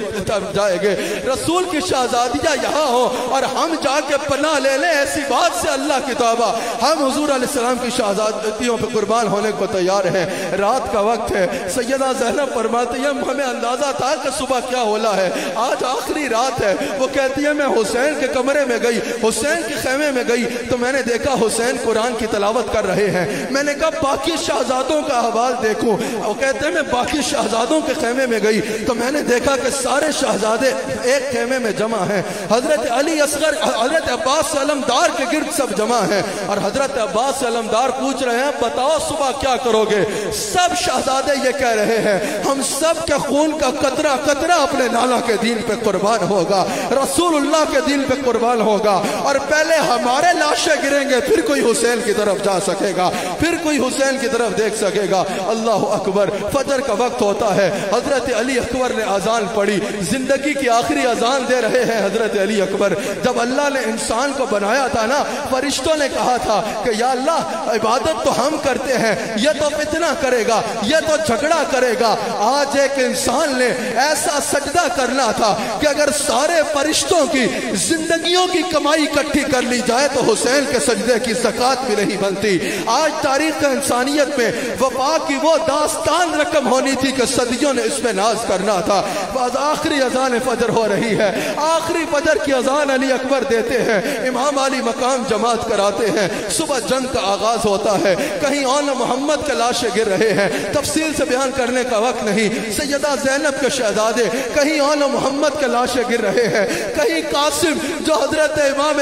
جائے گے، رسول کی شہزادیاں یہاں ہو اور ہم جا کے پناہ لے لیں، ایسی بات سے اللہ کی توبہ، ہم حضور علیہ السلام کی شہزادیوں پہ قربان ہونے کو تیار ہیں۔ رات کا وقت ہے، سیدہ زینب فرماتی ہے ہمیں اندازہ تھا کہ صبح کیا ہونا ہے، آج آخری رات ہے۔ وہ کہتی ہے میں حسین کے کمرے میں گئی، حسین کے خیمے میں گئی تو میں نے دیکھا حسین قرآن کی تلاوت کر رہے ہیں، میں نے کہا باقی شہزادوں کا احوال دیکھوں، وہ کہتے ہیں میں باقی شہزادوں کے خیمے میں گئی تو میں نے دیکھا کہ سارے شہزادے ایک خیمے میں جمع ہیں، حضرت علی اصغر حضرت عباس سے علمدار کے گرد سب جمع ہیں، اور حضرت عباس سے علمدار پوچھ رہے ہیں بتاؤ صبح کیا کرو گے؟ سب شہزادے یہ کہہ رہے ہیں ہم سب کے خون کا قطرہ قطرہ اپنے لالا کے دین پہ قربان ہوگا، رسول اللہ کے دین پہ قربان ہوگا، اور پہلے ہمارے لاشیں گریں گے پھر کوئی حسین کی طرف جا سکے گا، پھر کوئی حسین کی طرف دیکھ سکے گا۔ اللہ اکبر، فجر کا وقت ہوتا ہے، حضرت علی اکبر نے اذان پڑھی، زندگی کی آخری اذان دے رہے ہیں حضرت علی اکبر۔ جب اللہ نے انسان کو بنایا تھا نا، فرشتوں نے کہا تھا کہ یا اللہ عبادت تو ہم کرتے ہیں، یہ تو فتنہ کرے گا، یہ تو جھگڑا کرے گا۔ آج ایک انسان نے ایسا سجدہ کرنا تھا کہ اگر سارے فرشتوں کی زندگیوں کی کمائی اکٹھی کر لی جائے تو حسین کے سجدے کی زکوٰۃ بھی نہیں بنتی۔ آج تاریخ انسانیت میں وفا کی وہ داستان رقم ہونی تھی کہ صدیوں نے اس میں ناز کرنا تھا۔ بعد آخری اذان فجر ہو رہی ہے، آخری فجر کی اذان علی اکبر دیتے ہیں، امام علی مقام جماعت کراتے ہیں، صبح جنگ کا آغاز ہوتا ہے، کہیں اول محمد کے لاشیں گر رہے ہیں، تفصیل سے بیان کرنے کا وقت نہیں، سیدہ زینب کے شہزادے کہیں اول محمد کے لاشیں گر رہے ہیں، کہیں قاسم جو حضرت امام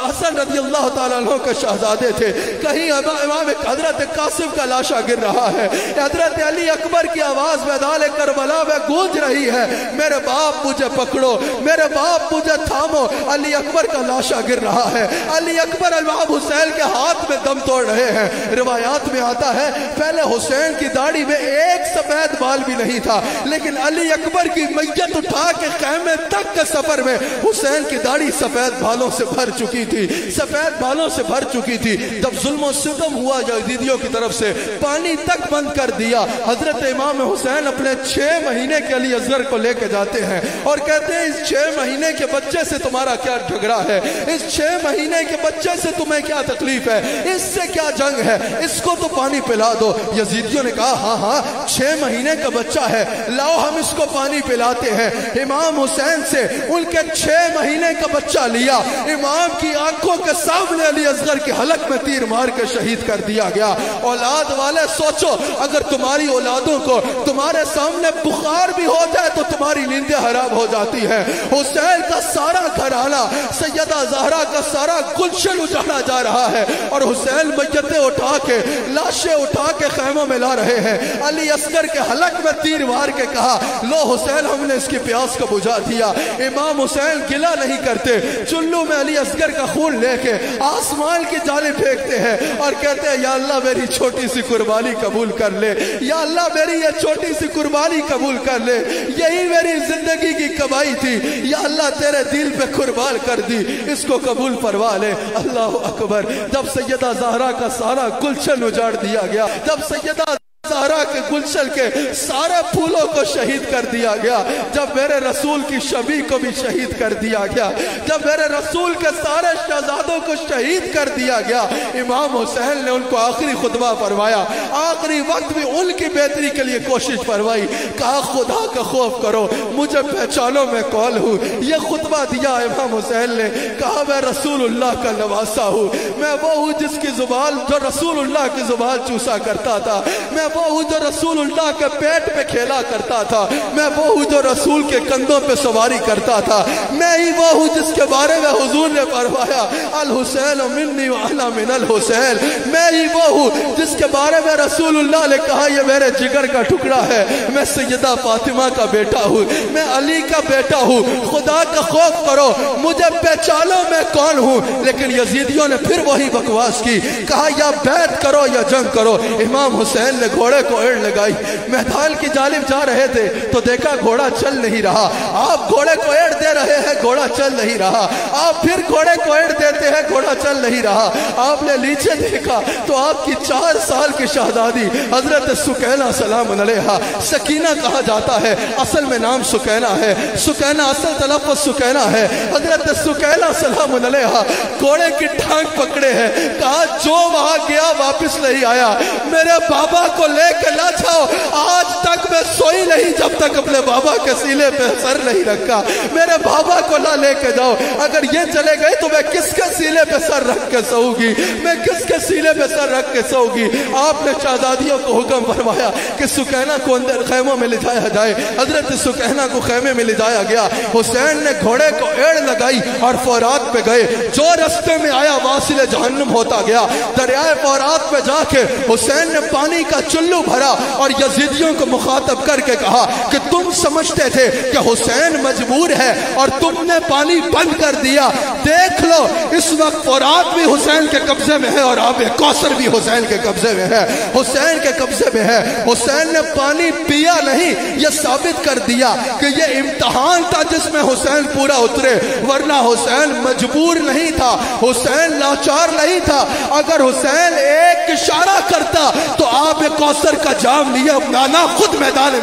حسن رضی اللہ تعالیٰ عنہ کے شہزادے تھے، کہیں امام حضرت قاسم کا لاشا گر رہا ہے، حضرت علی اکبر کی آواز میدان کربلا میں گونج رہی ہے، میرے باپ مجھے پکڑو، میرے باپ مجھے تھامو۔ علی اکبر کا لاشا گر رہا ہے، علی اکبر امام حسین کے ہاتھ میں دم توڑ رہے ہیں۔ روایات میں آتا ہے پہلے حسین کی داڑھی میں ایک سفید بال بھی نہیں تھا، لیکن علی اکبر کی میت اٹھا کے خیمے تک کے سفر میں حسین کی داڑھی سفید بالوں سے بھر چکی تھی، سفید بالوں سے بھر چکی تھی۔ جب ظلم و ستم ہوا یزیدیوں کی طرف سے، پانی تک بند کر دیا، حضرت امام حسین اپنے 6 مہینے کے علی اصغر کو لے کے جاتے ہیں اور کہتے ہیں اس 6 مہینے کے بچے سے تمہارا کیا جھگڑا ہے، اس 6 مہینے کے بچے سے تمہیں کیا تکلیف ہے، اس سے کیا جنگ ہے، اس کو تو پانی پلا دو۔ یزیدیوں نے کہا ہاں ہاں 6 مہینے کا بچہ ہے، لاؤ ہم اس کو پانی پلاتے ہیں۔ امام حسین سے ان کے 6 مہینے کا بچہ لیا، امام کی آنکھوں کے سامنے علی اصغر کے حلق میں تیر مار کے شہید کر دیا گیا۔ اولاد والے سوچو اگر تمہاری اولادوں کو تمہارے سامنے بخار بھی ہو جائے تو تمہاری نیندیں حرام ہو جاتی ہیں۔ حسین کا سارا گھرانہ، سیدہ زہرا کا سارا گلشن اجاڑا جا رہا ہے، اور حسین میتیں اٹھا کے، لاشیں اٹھا کے خیموں میں لا رہے ہیں۔ علی اصغر کے حلق میں تیر مار کے کہا لو حسین ہم نے اس کی پیاس کو بجھا دیا۔ امام حسین گلہ نہیں کرتے، چلو میں علی اصغر کا خون لے کے آسمان کی جانب پھینکتے ہیں اور کہتے ہیں یا اللہ میری چھوٹی سی قربانی قبول کر لے، یا اللہ میری یہ چھوٹی سی قربانی قبول کر لے، یہی میری زندگی کی کمائی تھی، یا اللہ تیرے دل پہ قربان کر دی، اس کو قبول فرما لے۔ اللہ اکبر، جب سیدہ زہرا کا سارا گلشن اجاڑ دیا گیا، جب سیدہ زہرا کے گلشن کے سارے پھولوں کو شہید کر دیا گیا، جب میرے رسول کی شبیہ کو بھی شہید کر دیا گیا، جب میرے رسول کے سارے شہزادوں کو شہید کر دیا گیا، امام حسین نے ان کو آخری خطبہ فرمایا، آخری وقت بھی ان کی بہتری کے لیے کوشش فرمائی، کہا خدا کا خوف کرو مجھے پہچانو میں کون ہوں۔ یہ خطبہ دیا امام حسین نے، کہا میں رسول اللہ کا نواسا ہوں، میں وہ ہوں جس کی زبان جو رسول اللہ کی زبان چوسا کرتا تھا، میں وہ ہوں جو رسول اللہ کے پیٹ پہ کھیلا کرتا تھا، میں وہ ہوں جو رسول کے کندھوں پہ سواری کرتا تھا، میں ہی وہ ہوں جس کے بارے میں حضور نے فرمایا الحسین منی وانا من الحسین، میں ہی وہ ہوں جس کے بارے میں رسول اللہ نے کہا یہ میرے جگر کا ٹکڑا ہے، میں سیدہ فاطمہ کا بیٹا ہوں، میں علی کا بیٹا ہوں، خدا کا خوف کرو مجھے پہچانو میں کون ہوں۔ لیکن یزیدیوں نے پھر وہی بکواس کی، کہا یا بیعت کرو یا جنگ کرو۔ امام حسین نے گھوڑے کو ایڑ لگائی، میدان کی جانب جا رہے تھے تو دیکھا گھوڑا چل نہیں رہا، آپ گھوڑے کو ایڑ دے رہے ہیں گھوڑا چل نہیں رہا، آپ پھر گھوڑے کو ایڑ دیتے ہیں گھوڑا چل نہیں رہا، آپ نے نیچے دیکھا تو آپ کی 4 سال کی شہزادی حضرت سکینہ سلام علیہا، سکینہ کہا جاتا ہے اصل میں نام سکینہ ہے، سکینہ اصل تلفظ سکینہ ہے، حضرت سکینہ سلام علیہا گھوڑے کی ٹانگ پکڑے ہیں، کہا جو وہاں گیا واپس نہیں آیا، میرے بابا کو لے کے نہ جاؤ، آج تک میں سوئی نہیں جب تک اپنے بابا کے سینے پہ سر نہیں رکھا، میرے بابا کو نہ لے کے جاؤ، اگر یہ چلے گئے تو میں کس کے سینے پہ سر رکھ کے سوؤں گی، میں کس کے سینے پہ سر رکھ کے سوؤں گی؟ آپ نے شہزادیوں کو حکم فرمایا کہ سکینہ کو اندر خیموں میں لے جایا جائے۔ حضرت سکینہ کو خیمے میں لے جایا گیا، حسین نے گھوڑے کو ایڑ لگائی اور فورات پہ گئے، جو رستے میں آیا واصل جہنم ہوتا گیا۔ دریائے فورات پہ جا کے حسین نے پانی کا چلو بھرا اور یزیدیوں کو مخاطب کر کے کہا کہ تم سمجھتے تھے کہ حسین مجبور ہے اور تم نے پانی بند کر دیا، دیکھ لو اس وقت فورات بھی حسین کے قبضے میں ہے اور آب کوثر بھی حسین کے قبضے میں ہے، حسین کے قبضے میں ہے۔ حسین نے پانی پیا نہیں، یہ ثابت کر دیا کہ یہ امتحان تھا جس میں حسین پورا اترے، ورنہ حسین مجبور نہیں تھا، حسین لاچار نہیں تھا۔ اگر حسین ایک اشارہ کرتا تو آب کوثر کا جام لیے نانا خود میدان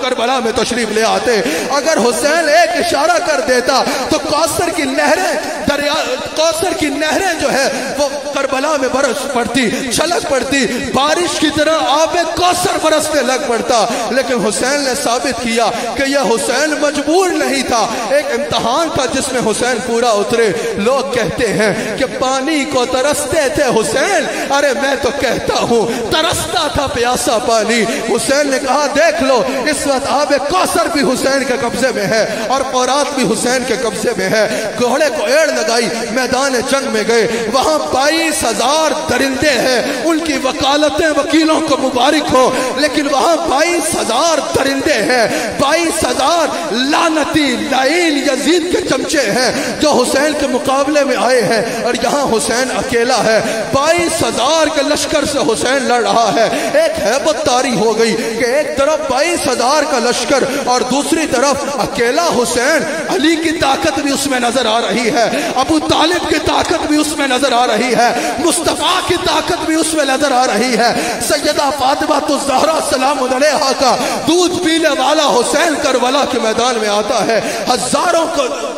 کربلا میں تشریف لے آتے۔ اگر حسین ایک اشارہ کر دیتا تو کوثر کی نہریں، دریا کوثر کی نہریں جو ہے وہ کربلا میں برس پڑتی، چھلک پڑتی، بارش کی طرح آب کوثر برسنے لگ پڑتا۔ لیکن حسین نے ثابت کیا کہ یہ حسین مجبور نہیں تھا، ایک امتحان تھا جس میں حسین پورا اترے۔ لوگ کہتے ہیں کہ پانی کو ترستے تھے حسین، ارے میں تو کہتا ہوں ترستا تھا پیاسا پانی۔ حسین نے کہا دیکھ لو اس وقت آب کوثر بھی حسین کے قبضے میں ہے اور فورات بھی حسین کے قبضے میں ہے۔ گھوڑے کو ایڑ لگائی، میدان جنگ میں گئے، وہاں 22,000 درندے ہیں، ان کی وکالتیں وکیلوں کو مبارک ہو، لیکن وہاں 22,000 درندے ہیں، 22,000 لعنتی لعین یزید کے چمچے ہیں جو حسین کے مقابلے میں آئے ہیں، اور یہاں حسین اکیلا ہے۔ 22,000 کے لشکر سے حسین لڑ رہا ہے۔ ایک ہیبت طاری ہو گئی کہ ایک طرف 22,000 کا لشکر اور دوسری طرف اکیلا حسین۔ علی کی طاقت بھی اس میں نظر آ رہی ہے، ابو طالب کی طاقت بھی اس میں نظر آ رہی ہے، مصطفیٰ کی طاقت بھی اس میں نظر آ رہی ہے۔ سیدہ فاطمہ الزہرا سلام علیہا کا دودھ پینے والا حسین کربلا کے میدان میں آتا ہے، ہزاروں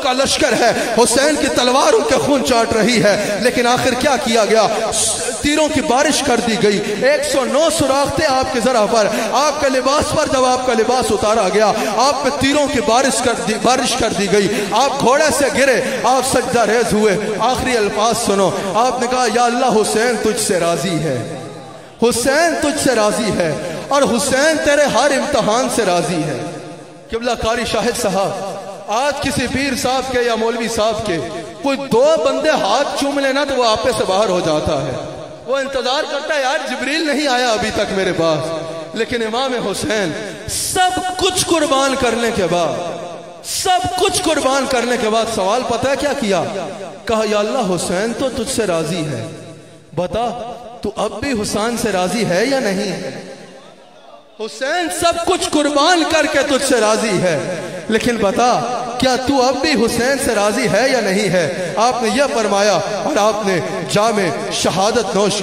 کا لشکر ہے، حسین کی تلوار ان کے خون چاٹ رہی ہے، لیکن آخر کیا کیا گیا؟ تیروں کی بارش کر دی گئی۔ 109 سوراخ تھے آپ کے ذرا پر، آپ کے لباس پر جب آپ کا لباس اتارا گیا، آپ پہ تیروں کی بارش کر دی گئی، آپ گھوڑے سے گرے، آپ سجدہ ریز ہوئے۔ آخری الفاظ سنو، آپ نے کہا یا اللہ حسین تجھ سے راضی ہے، حسین تجھ سے راضی ہے، اور حسین تیرے ہر امتحان سے راضی ہے۔ قبلہ قاری شاہد صاحب، آج کسی پیر صاحب کے یا مولوی صاحب کے کوئی 2 بندے ہاتھ چوم لینا تو وہ آپے سے باہر ہو جاتا ہے، وہ انتظار کرتا ہے یار جبریل نہیں آیا ابھی تک میرے پاس۔ لیکن امام حسین سب کچھ قربان کرنے کے بعد سوال پتہ ہے کیا کیا؟ کہا یا اللہ حسین تو تجھ سے راضی ہے، بتا تو اب بھی حسین سے راضی ہے یا نہیں ہے؟ حسین سب کچھ قربان کر کے تجھ سے راضی ہے، لیکن بتا کیا تو اب بھی حسین سے راضی ہے یا نہیں ہے؟ آپ نے یہ فرمایا اور آپ نے جام شہادت نوش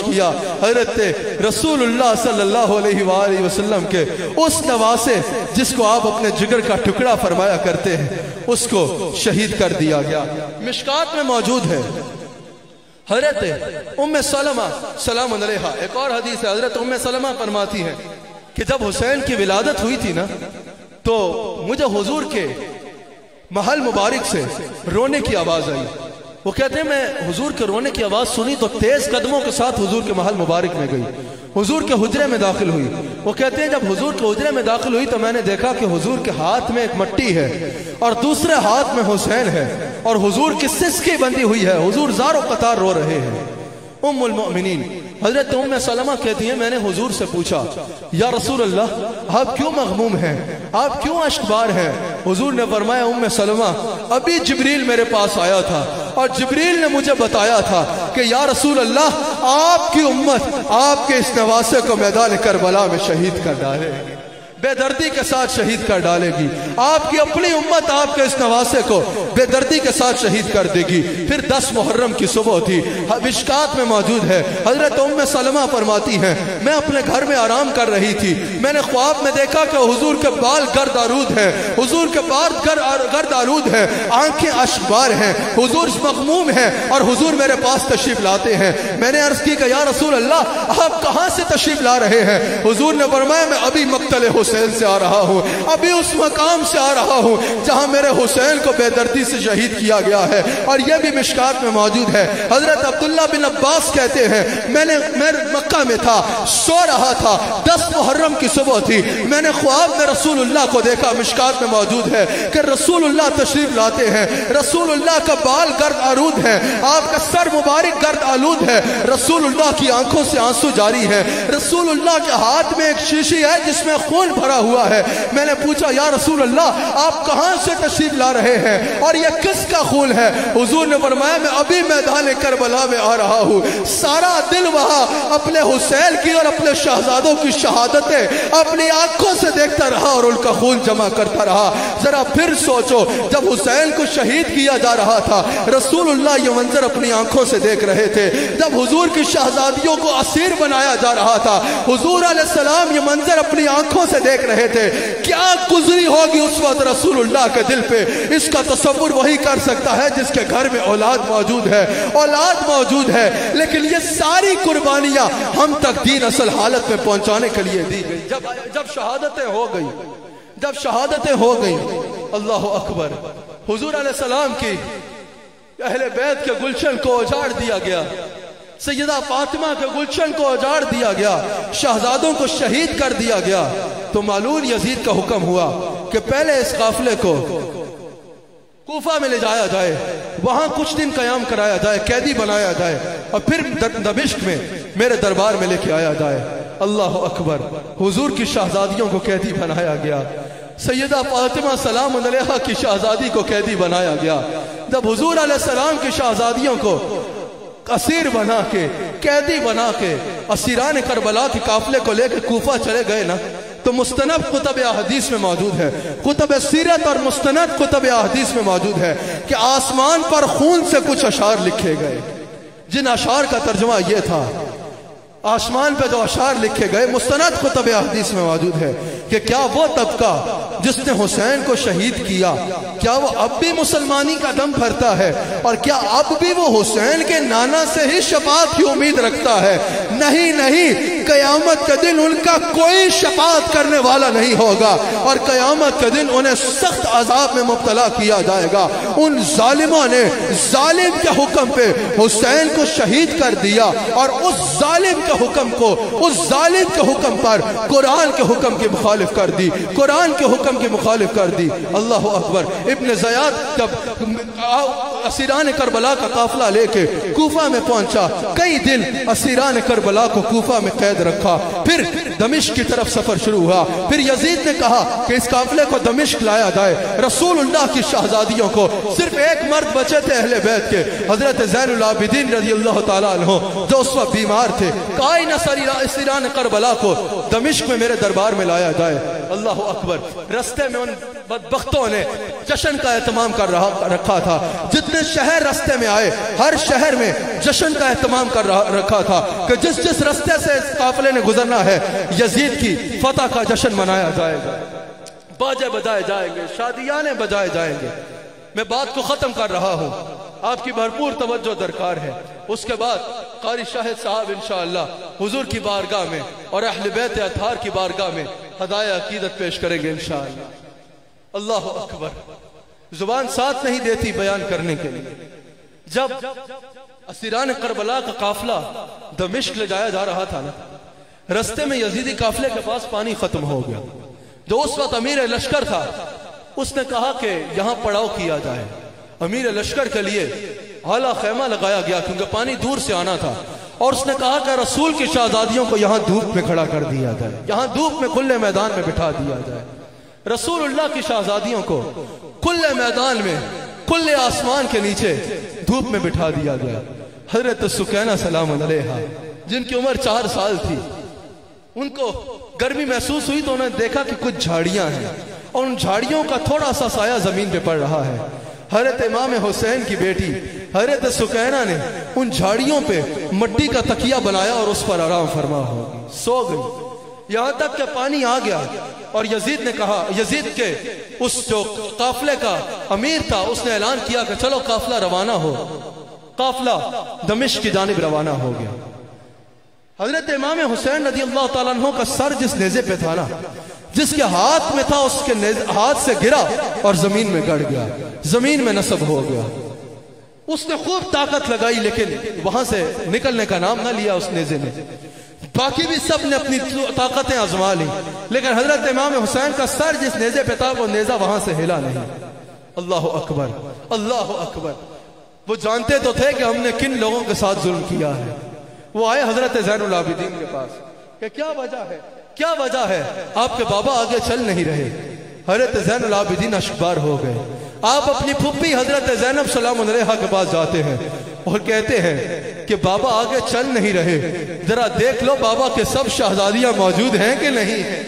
کیا، حضرت رسول اللہ صلی اللہ علیہ وآلہ وسلم کے اس نواسے جس کو آپ اپنے جگر کا ٹکڑا فرمایا کرتے ہیں، اس کو شہید کر دیا گیا۔ مشکات میں موجود ہے حضرت ام سلمہ سلام علیہا، ایک اور حدیث ہے، حضرت ام سلمہ فرماتی ہے کہ جب حسین کی ولادت ہوئی تھی نا تو مجھے حضور کے محل مبارک سے رونے کی آواز آئی۔ وہ کہتے ہیں میں حضور کے رونے کی آواز سنی تو تیز قدموں کے ساتھ حضور کے محل مبارک میں گئی، حضور کے حجرے میں داخل ہوئی۔ وہ کہتے ہیں جب حضور کے حجرے میں داخل ہوئی تو میں نے دیکھا کہ حضور کے ہاتھ میں ایک مٹی ہے اور دوسرے ہاتھ میں حسین ہے، اور حضور کی سسکی بندی ہوئی ہے، حضور زار و قطار رو رہے ہیں۔ ام المؤمنین حضرت ام سلمہ کہتی ہیں میں نے حضور سے پوچھا یا رسول اللہ آپ کیوں مغموم ہیں، آپ کیوں اشکبار ہیں؟ حضور نے فرمایا ام سلمہ ابھی جبریل میرے پاس آیا تھا اور جبریل نے مجھے بتایا تھا کہ یا رسول اللہ آپ کی امت آپ کے اس نواسے کو میدان کربلا میں شہید کر ڈالے۔ بے دردی کے ساتھ شہید کر ڈالے گی. آپ کی اپنی امت آپ کے اس نواسے کو بے دردی کے ساتھ شہید کر دے گی. پھر 10 محرم کی صبح تھی, مشکات میں موجود ہے, حضرت ام سلمہ فرماتی ہیں میں اپنے گھر میں آرام کر رہی تھی, میں نے خواب میں دیکھا کہ حضور کے بال گرد آلود ہیں, حضور کے بال گرد آلود ہیں, آنکھیں اشکبار ہیں, حضور مغموم ہیں اور حضور میرے پاس تشریف لاتے ہیں. میں نے عرض کی کہ یا رسول اللہ آپ کہاں سے تشریف لا رہے ہیں؟ حضور نے فرمایا میں ابھی مقتل حسین سے آ رہا ہوں, ابھی اس مقام سے آ رہا ہوں جہاں میرے حسین کو بے دردی سے شہید کیا گیا ہے. اور یہ بھی مشکات میں موجود ہے. حضرت عبداللہ بن عباس کہتے ہیں میں مکہ میں تھا, سو رہا تھا, 10 محرم کی صبح تھی, میں نے خواب میں رسول اللہ کو دیکھا, مشکات میں موجود ہے کہ رسول اللہ تشریف لاتے ہیں, رسول اللہ کا بال گرد آلود ہے, آپ کا سر مبارک گرد آلود ہے, رسول اللہ کی آنکھوں سے آنسو جاری ہے, رسول اللہ کے ہاتھ میں ایک شیشی ہے جس میں خون بھرا ہوا ہے. میں نے پوچھا یا رسول اللہ آپ کہاں سے تشریف لا رہے ہیں اور یہ کس کا خون ہے؟ حضور نے فرمایا میں ابھی میدان کربلا میں آ رہا ہوں, سارا دل وہاں اپنے حسین کی اور اپنے شہزادوں کی شہادتیں اپنی آنکھوں سے دیکھتا رہا اور ان کا خون جمع کرتا رہا. ذرا پھر سوچو, جب حسین کو شہید کیا جا رہا تھا رسول اللہ یہ منظر اپنی آنکھوں سے دیکھ رہے تھے, جب حضور کی شہزادیوں کو اسیر بنایا جا رہا تھا حضور علیہ السلام یہ منظر اپنی آنکھوں سے دیکھ رہے تھے, کیا گزری ہوگی اس وقت رسول اللہ کے دل پہ؟ اس کا تصور وہی کر سکتا ہے جس کے گھر میں اولاد موجود ہے, اولاد موجود ہے. لیکن یہ ساری قربانیاں ہم تک دین اصل حالت میں پہنچانے کے لیے دی گئی. جب شہادتیں ہو گئی, جب شہادتیں ہو گئی, اللہ اکبر, حضور علیہ السلام کی اہل بیت کے گلشن کو اجاڑ دیا گیا, سیدہ فاطمہ کے گلشن کو اجاڑ دیا گیا, شہزادوں کو شہید کر دیا گیا. تو معلوم یزید کا حکم ہوا کہ پہلے اس قافلے کو کوفہ میں لے جایا جائے, وہاں کچھ دن قیام کرایا جائے, قیدی بنایا جائے, اور پھر دمشق میں میرے دربار میں لے کے آیا جائے. اللہ اکبر, حضور کی شہزادیوں کو قیدی بنایا گیا, سیدہ فاطمہ سلام علیہا کی شہزادی کو قیدی بنایا گیا. جب حضور علیہ السلام کی شہزادیوں کو اسیر بنا کے, قیدی بنا کے اسیران کربلا کے قافلے کو لے کے کوفہ چلے گئے نا, تو مستند کتب احادیث میں موجود ہے, کتب سیرت اور مستند کتب احادیث میں موجود ہے کہ آسمان پر خون سے کچھ اشعار لکھے گئے, جن اشعار کا ترجمہ یہ تھا, آسمان پہ جو اشعار لکھے گئے مستند کتب احادیث میں موجود ہے کہ کیا وہ طبقہ جس نے حسین کو شہید کیا, کیا وہ اب بھی مسلمانی کا دم بھرتا ہے, اور کیا اب بھی وہ حسین کے نانا سے ہی شفاعت کی امید رکھتا ہے؟ نہیں نہیں, قیامت کے دن ان کا کوئی شفاعت کرنے والا نہیں ہوگا, اور قیامت کے دن انہیں سخت عذاب میں مبتلا کیا جائے گا. ان ظالموں نے ظالم کے حکم پہ حسین کو شہید کر دیا, اور اس ظالم کے حکم کو, اس ظالم کے حکم پر قرآن کے حکم کی مخالف کر دی, قرآن کے حکم کی مخالف کر دی. اللہ اکبر. ابن زیاد جب اسیران کربلا کا قافلہ لے کے کوفہ میں پہنچا, کئی دن اسیران کربلا کو کوفہ میں قید رکھا, پھر دمشق کی طرف سفر شروع ہوا. پھر یزید نے کہا کہ اس قافلے کو دمشق لایا جائے. رسول اللہ کی شہزادیوں کو صرف ایک مرد بچے تھے اہل بیت کے, حضرت زین العابدین رضی اللہ تعالیٰ عنہ, جو اس وقت بیمار تھے. کہا ان اسیران کربلا کو دمشق میں میرے دربار میں لایا جائے. اللہ اکبر. رستے میں ان بدبختوں نے جشن کا اہتمام کر رکھا تھا, جتنے شہر رستے میں آئے ہر شہر میں جشن کا اہتمام کر رکھا تھا کہ جس رستے سے اس قافلے نے گزرنا ہے یزید کی فتح کا جشن منایا جائے گا, باجے بجائے جائیں گے, شادیانے بجائے جائیں گے. میں بات کو ختم کر رہا ہوں, آپ کی بھرپور توجہ درکار ہے. اس کے بعد قاری شاہد صاحب انشاءاللہ حضور کی بارگاہ میں اور اہل بیت اطہار کی بارگاہ میں ہدایہ عقیدت پیش کریں گے انشاءاللہ. اللہ اکبر. زبان ساتھ نہیں دیتی بیان کرنے کے لیے. جب اسیران کربلا کا قافلہ دمشق لے جایا جا رہا تھا نا, رستے میں یزیدی قافلے کے پاس پانی ختم ہو گیا. جو اس وقت امیر لشکر تھا اس نے کہا کہ یہاں پڑاؤ کیا جائے. امیر لشکر کے لیے اعلیٰ خیمہ لگایا گیا کیونکہ پانی دور سے آنا تھا, اور اس نے کہا کہ رسول کی شہزادیوں کو یہاں دھوپ میں کھڑا کر دیا جائے, یہاں دھوپ میں کھلے میدان میں بٹھا دیا جائے. رسول اللہ کی شہزادیوں کو کھلے میدان میں کھلے آسمان کے نیچے دھوپ میں بٹھا دیا گیا. حضرت سکینہ سلام علیہا جن کی عمر 4 سال تھی, ان کو گرمی محسوس ہوئی تو انہوں نے دیکھا کہ کچھ جھاڑیاں ہیں اور ان جھاڑیوں کا تھوڑا سا سایہ زمین پہ پڑ رہا ہے. حضرت امام حسین کی بیٹی حضرت سکینہ نے ان جھاڑیوں پہ مٹی کا تکیہ بنایا اور اس پر آرام فرما ہوگی، سو گئی. یہاں تک کہ پانی آ گیا اور یزید نے کہا، یزید کے اس جو قافلے کا امیر تھا اس نے اعلان کیا کہ چلو قافلہ روانہ ہو. قافلہ دمشق کی جانب روانہ ہو گیا. حضرت امام حسین رضی اللہ تعالیٰ عنہ کا سر جس نیزے پہ تھا نا، جس کے ہاتھ میں تھا، اس کے ہاتھ سے گرا اور زمین میں گڑ گیا، زمین میں نصب ہو گیا. اس نے خوب طاقت لگائی لیکن وہاں سے نکلنے کا نام نہ لیا اس نیزے نے. باقی بھی سب نے اپنی طاقتیں آزما لی لیکن حضرت امام حسین کا سر جس نیزے پہ تھا وہ نیزہ وہاں سے ہلا نہیں. اللہ اکبر، اللہ اکبر. وہ جانتے تو تھے کہ ہم نے کن لوگوں کے ساتھ ظلم کیا ہے. وہ آئے حضرت زین العابدین کے پاس کہ کیا وجہ ہے، کیا وجہ ہے، آپ کے بابا آگے چل نہیں رہے. حضرت زین العابدین اشکبار ہو گئے. آپ اپنی پھپھی حضرت زینب سلام علیہا کے پاس جاتے ہیں اور کہتے ہیں کہ بابا آگے چل نہیں رہے، ذرا دیکھ لو بابا کے سب شہزادیاں موجود ہیں کہ نہیں ہیں،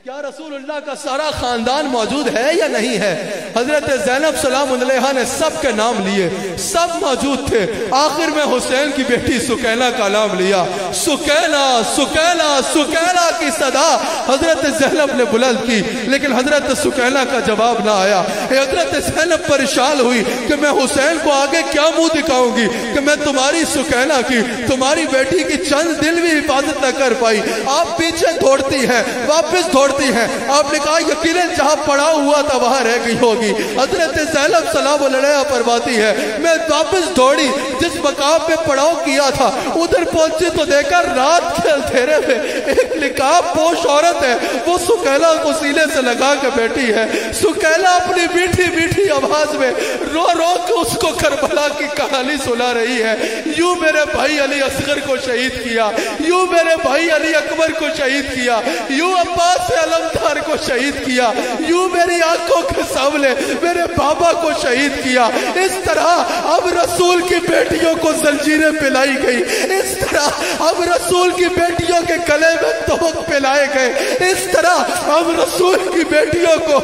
کیا رسول اللہ کا سارا خاندان موجود ہے یا نہیں ہے. حضرت زینب سلام علیہا نے سب کے نام لیے، سب موجود تھے. آخر میں حسین کی بیٹی سکینہ کا نام لیا. سکینہ سکینہ سکینہ کی صدا حضرت زینب نے بلند کی لیکن حضرت سکینہ کا جواب نہ آیا. حضرت زینب پریشان ہوئی کہ میں حسین کو آگے کیا منہ دکھاؤں گی کہ میں تمہاری سکینہ کی، تمہاری بیٹی کی چند دل بھی حفاظت نہ کر پائی. آپ پیچھے دوڑتی ہیں، واپس دوڑتی ہیں. آپ نے کہا یقیناً جہاں پڑا ہوا تھا وہاں رہ گئی ہوگی. حضرت زینب سلام علیہا فرماتی ہے میں واپس دوڑی، جس مقام پہ پڑاؤ کیا تھا ادھر پہنچی تو دیکھا رات کے اندھیرے میں ایک نقاب پوش عورت ہے، وہ سکینہ کو سینے سے لگا کے بیٹھی ہے. سکینہ اپنی میٹھی میٹھی آواز میں رو رو کے اس کو کربلا کی کہانی سنا رہی ہے. یوں میرے بھائی علی اصغر کو شہید کیا، یوں میرے بھائی علی اکبر کو شہید کیا، یوں عباس علمدار کو شہید کیا، یوں میری آنکھوں کے سامنے میرے بابا کو شہید کیا. اس طرح اب رسول کی بیٹیوں کو زنجیریں پلائی گئی، اس طرح اب رسول کی بیٹیوں کے گلے میں توق پلائے گئے، اس طرح اب رسول کی بیٹیوں کو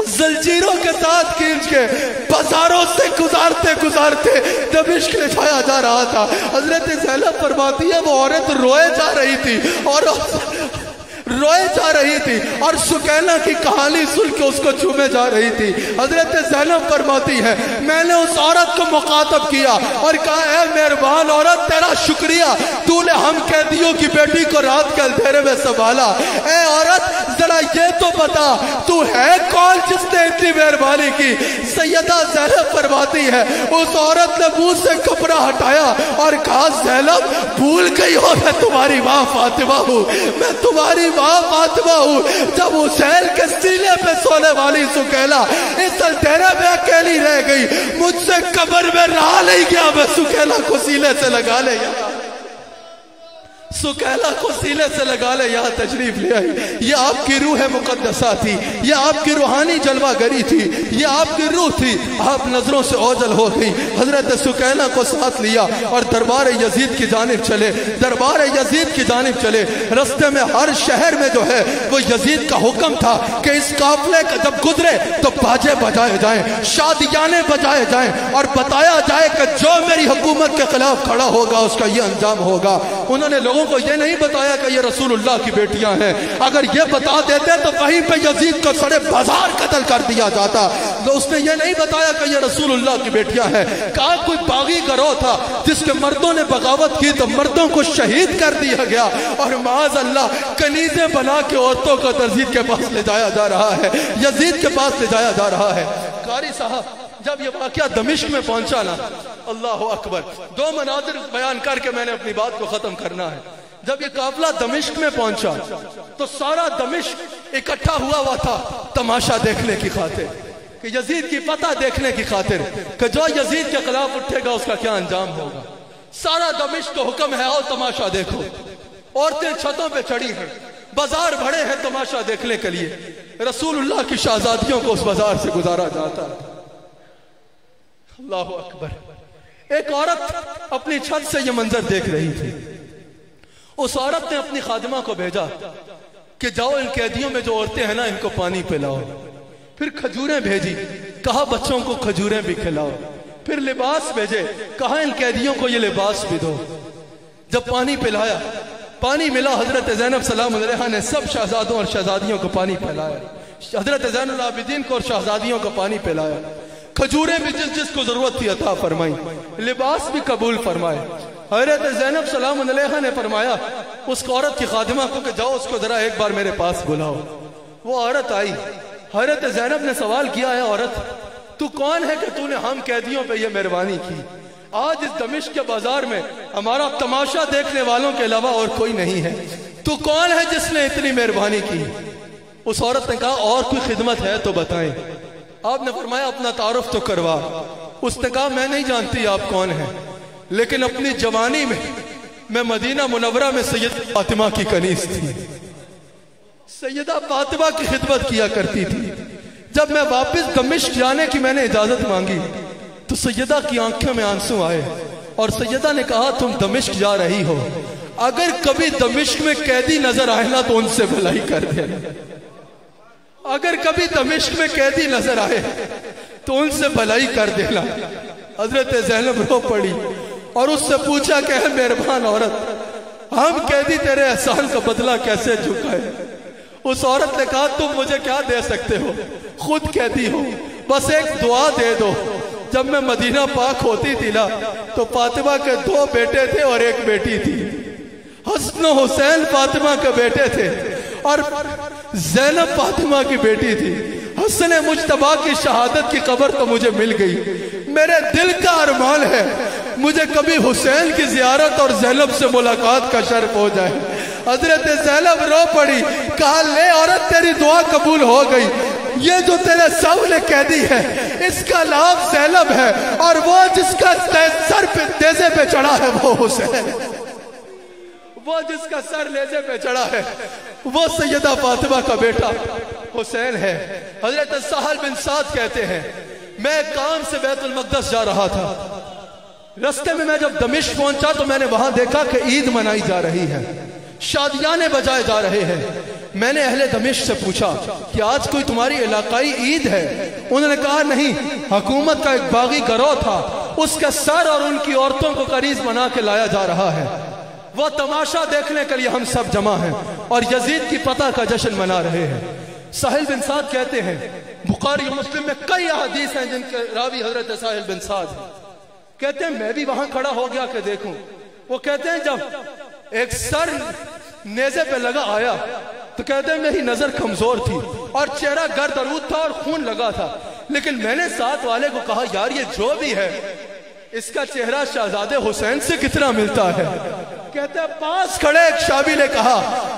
زنجیروں کے ساتھ کھینچ کے بازاروں سے گزارتے گزارتے دمشق لے جایا جا رہا تھا. حضرت زینب فرماتی ہے وہ عورت روئے جا رہی تھی اور روئے جا رہی تھی اور سکینہ کی کہانی سن کے اس کو چومے جا رہی تھی. حضرت زینب فرماتی ہے میں نے اس عورت کو مخاطب کیا اور کہا اے مہربان عورت تیرا شکریہ، تو نے ہم قیدیوں کی بیٹی کو رات کے اندھیرے میں سنبھالا. اے عورت ذرا یہ تو بتا تو ہے کون جس نے اتنی مہربانی کی. سیدہ زینب فرماتی ہے اس عورت نے منہ سے کپڑا ہٹایا اور کہا زینب بھول گئی ہو میں تمہاری ماں فاطمہ ہوں، میں تمہاری ماں فاطمہ ہوں. جب حسین کے سینے پہ سونے والی سکینہ اس اندھیرے میں اکیلی رہ گئی، مجھ سے قبر میں رہا نہیں گیا، میں سکینہ کو سینے سے لگا لے گیا، سکینہ کو سینے سے لگا لے یہاں تشریف لے آئی. یہ آپ کی روح مقدسہ تھی، یہ آپ کی روحانی جلوہ گری تھی، یہ آپ کی روح تھی. آپ نظروں سے اوجھل ہو گئی. حضرت سکینہ کو ساتھ لیا اور دربار یزید کی جانب چلے، دربار یزید کی جانب چلے. رستے میں ہر شہر میں جو ہے وہ یزید کا حکم تھا کہ اس قافلے کا جب گزرے تو باجے بجائے جائیں، شادیانے بجائے جائیں اور بتایا جائے کہ جو میری حکومت کے خلاف کھڑا ہوگا اس کا یہ انجام ہوگا. انہوں نے لوگوں کو یہ نہیں بتایا کہ یہ رسول اللہ کی بیٹیاں ہیں، اگر یہ بتا دیتے تو وہیں پہ یزید کو سڑے بازار قتل کر دیا جاتا. تو اس نے یہ نہیں بتایا کہ یہ رسول اللہ کی بیٹیاں ہیں. کہا کوئی باغی گروہ تھا جس کے مردوں نے بغاوت کی تو مردوں کو شہید کر دیا گیا اور معاذ اللہ کنیزیں بنا کے عورتوں کو یزید کے پاس لے جایا جا رہا ہے، یزید کے پاس لے جایا جا رہا ہے. قاری صاحب جب یہ واقعہ دمشق میں پہنچا نا، اللہ اکبر، دو مناظر بیان کر کے میں نے اپنی بات کو ختم کرنا ہے. جب یہ قافلہ دمشق میں پہنچا تو سارا دمشق اکٹھا ہوا تھا تماشا دیکھنے کی خاطر، کہ یزید کی فتح دیکھنے کی خاطر کہ جو یزید کے خلاف اٹھے گا اس کا کیا انجام ہوگا. سارا دمشق کو حکم ہے اور تماشا دیکھو. عورتیں چھتوں پہ چڑھی ہیں، بازار بھرے ہیں تماشا دیکھنے کے لیے. رسول اللہ کی شہزادیوں کو اس بازار سے گزارا جاتا. اللہ اکبر. ایک عورت اپنی چھت سے یہ منظر دیکھ رہی تھی. اس عورت نے اپنی خادمہ کو بھیجا کہ جاؤ ان قیدیوں میں جو عورتیں ہیں نا ان کو پانی پلاؤ. پھر کھجوریں بھیجی، کہا بچوں کو کھجوریں بھی کھلاؤ. پھر لباس بھیجے، کہا ان قیدیوں کو یہ لباس بھی دو. جب پانی پلایا، پانی ملا، حضرت زینب سلام علیہا نے سب شہزادوں اور شہزادیوں کو پانی پلایا. حضرت زین العابدین کو اور شہزادیوں کو پانی پلایا. کھجوریں بھی جس جس کو ضرورت تھی عطا فرمائی، لباس بھی قبول فرمائے. حضرت زینب سلام علیہا نے فرمایا اس عورت کی خادمہ کو کہ جاؤ اس کو ذرا ایک بار میرے پاس بلاؤ. وہ عورت آئی. حضرت زینب نے سوال کیا ہے عورت تو کون ہے کہ تو نے ہم قیدیوں پہ یہ مہربانی کی؟ آج اس دمشق کے بازار میں ہمارا تماشا دیکھنے والوں کے علاوہ اور کوئی نہیں ہے، تو کون ہے جس نے اتنی مہربانی کی؟ اس عورت نے کہا اور کوئی خدمت ہے تو بتائیں. آپ نے فرمایا اپنا تعارف تو کروا. اس نے کہا میں نہیں جانتی آپ کون ہیں، لیکن اپنی جوانی میں مدینہ منورہ میں سیدہ فاطمہ کی کنیز تھی. سیدہ فاطمہ کی خدمت کیا کرتی تھی. جب میں واپس دمشق جانے کی میں نے اجازت مانگی تو سیدہ کی آنکھوں میں آنسو آئے اور سیدہ نے کہا تم دمشق جا رہی ہو، اگر کبھی دمشق میں قیدی نظر آئے نا تو ان سے بھلائی کر دینا. اگر کبھی دمشق میں قیدی نظر آئے تو ان سے بھلائی کر دینا. حضرت زینب رو پڑی اور اس سے پوچھا کہ اے مہربان عورت ہم قیدی تیرے احسان کا بدلہ کیسے چکائے؟ اس عورت نے کہا تم مجھے کیا دے سکتے ہو، خود قیدی ہو، بس ایک دعا دے دو. جب میں مدینہ پاک ہوتی تھی نا تو فاطمہ کے 2 بیٹے تھے اور 1 بیٹی تھی. حسن و حسین فاطمہ کے بیٹے تھے اور زینب فاطمہ کی بیٹی تھی. حسن مجتبیٰ کی شہادت کی قبر تو مجھے مل گئی. میرے دل کا ارمان ہے مجھے کبھی حسین کی زیارت اور زینب سے ملاقات کا شرف ہو جائے. حضرت زینب رو پڑی، کہا لے عورت تیری دعا قبول ہو گئی. یہ جو تیرے سامنے قیدی ہے اس کا نام زینب ہے اور وہ جس کا سر پہ نیزے پہ چڑھا ہے وہ حسین. وہ جس کا سر نیزے پہ چڑھا ہے وہ سیدہ فاطمہ کا بیٹا حسین ہے. حضرت سہل بن سعد کہتے ہیں میں کام سے بیت المقدس جا رہا تھا. رستے میں جب دمشق پہنچا تو میں نے وہاں دیکھا کہ عید منائی جا رہی ہے، شادیانے بجائے جا رہے ہیں. میں نے اہل دمشق سے پوچھا کہ آج کوئی تمہاری علاقائی عید ہے؟ انہوں نے کہا نہیں، حکومت کا ایک باغی گروہ تھا، اس کے سر اور ان کی عورتوں کو قریض بنا کے لایا جا رہا ہے. وہ تماشا دیکھنے کے لیے ہم سب جمع ہیں اور یزید کی فتح کا جشن منا رہے ہیں. سہل بن سعد کہتے ہیں بخاری و مسلم میں کئی احادیث ہیں جن کے راوی حضرت سہل بن سعد ہیں. کہتے ہیں میں بھی وہاں کھڑا ہو گیا کہ دیکھوں. وہ کہتے ہیں جب ایک سر نیزے پہ لگا آیا تو کہتے ہیں میری نظر کمزور تھی اور چہرہ گرد آلود تھا اور خون لگا تھا، لیکن میں نے ساتھ والے کو کہا یار یہ جو بھی ہے اس کا چہرہ شہزادے حسین سے کتنا ملتا ہے. کہتے ہیں پاس کھڑے ایک شابی نے کہا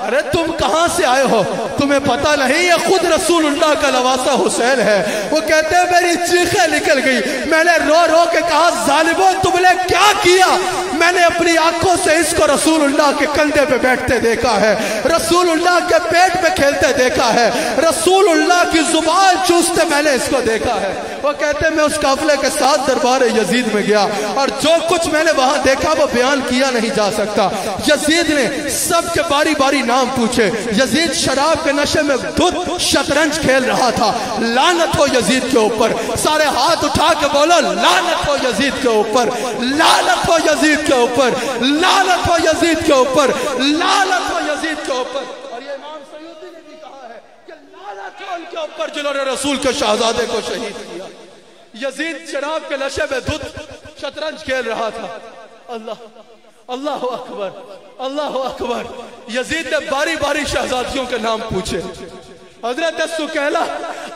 ارے تم کہاں سے آئے ہو، تمہیں پتہ نہیں یہ خود رسول اللہ کا لواسہ حسین ہے. وہ کہتے ہیں میری چیخیں نکل گئی. میں نے رو رو کے کہا ظالموں تم نے کیا کیا؟ میں نے اپنی آنکھوں سے اس کو رسول اللہ کے کندھے پہ بیٹھتے دیکھا ہے، رسول اللہ کے پیٹ پہ کھیلتے دیکھا ہے، رسول اللہ کی زبان چوستے میں نے اس کو دیکھا ہے. وہ کہتے ہیں میں اس قافلے کے ساتھ دربار یزید میں گیا اور جو کچھ میں نے وہاں دیکھا وہ بیان کیا نہیں جا سکتا. یزید نے سب کے باری باری نام پوچھے. یزید شراب کے نشے میں دھت شطرنج کھیل رہا تھا. لعنت ہو یزید کے اوپر. سارے ہاتھ اٹھا کے بولو لعنت ہو یزید کے اوپر، لعنت ہو یزید کے اوپر، لعنت ہو یزید کے اوپر، لعنت ہو یزید کے اوپر. اور یہ امام سیوطی نے بھی کہا ہے کہ لعنت ہو ان کے اوپر جنہوں نے رسول کے شہزادے کو شہید کیا. یزید شراب کے نشے میں دھت شطرنج کھیل رہا تھا. اللہ اکبر، اللہ اکبر. یزید نے باری باری شہزادیوں کے نام پوچھے. حضرت سکیلا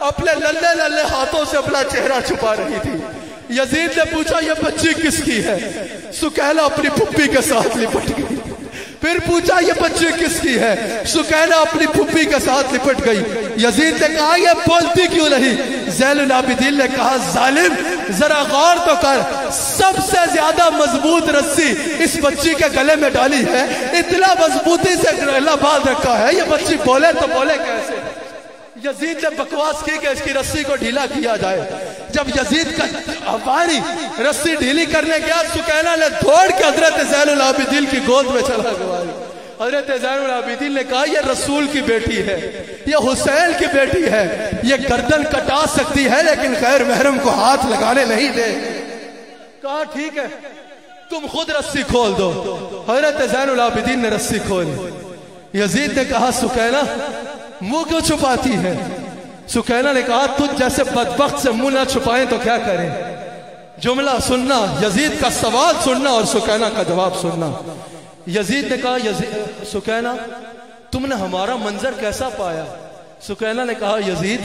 اپنے للے للے ہاتھوں سے اپنا چہرہ چھپا رہی تھی. یزید نے پوچھا یہ بچی کس کی ہے؟ سکیلا اپنی پھپھی کے ساتھ لپٹ گئی. پھر پوچھا یہ بچی کس کی ہے؟ سکیلا اپنی پھپھی کے ساتھ لپٹ گئی. یزید نے کہا یہ بولتی کیوں نہیں؟ زین العابدین نے کہا ظالم ذرا غور تو کر، سب سے زیادہ مضبوط رسی اس بچی کے گلے میں ڈالی ہے، اتنا مضبوطی سے گلہ باندھ رکھا ہے، یہ بچی بولے تو بولے کیسے؟ یزید نے بکواس کی کہ اس کی رسی کو ڈھیلا کیا جائے. جب یزید کا افاری رسی ڈھیلی کرنے گیا سکینہ نے دوڑ کے حضرت زین العابدین کی گود میں چلا گیا. حضرت زین العابدین نے کہا یہ رسول کی بیٹی ہے، یہ حسین کی بیٹی ہے، یہ گردن کٹا سکتی ہے لیکن غیر محرم کو ہاتھ لگانے نہیں دے۔ کہا ٹھیک ہے تم خود رسی کھول دو۔ حضرت زین العابدین نے رسی کھول۔ یزید نے کہا سکینہ منہ کیوں چھپاتی ہے؟ سکینہ نے کہا تجھ جیسے بدبخت سے منہ نہ چھپائیں تو کیا کریں؟ جملہ سننا، یزید کا سوال سننا اور سکینہ کا جواب سننا۔ یزید نے کہا سکینہ تم نے ہمارا منظر کیسا پایا؟ سکینہ نے کہا یزید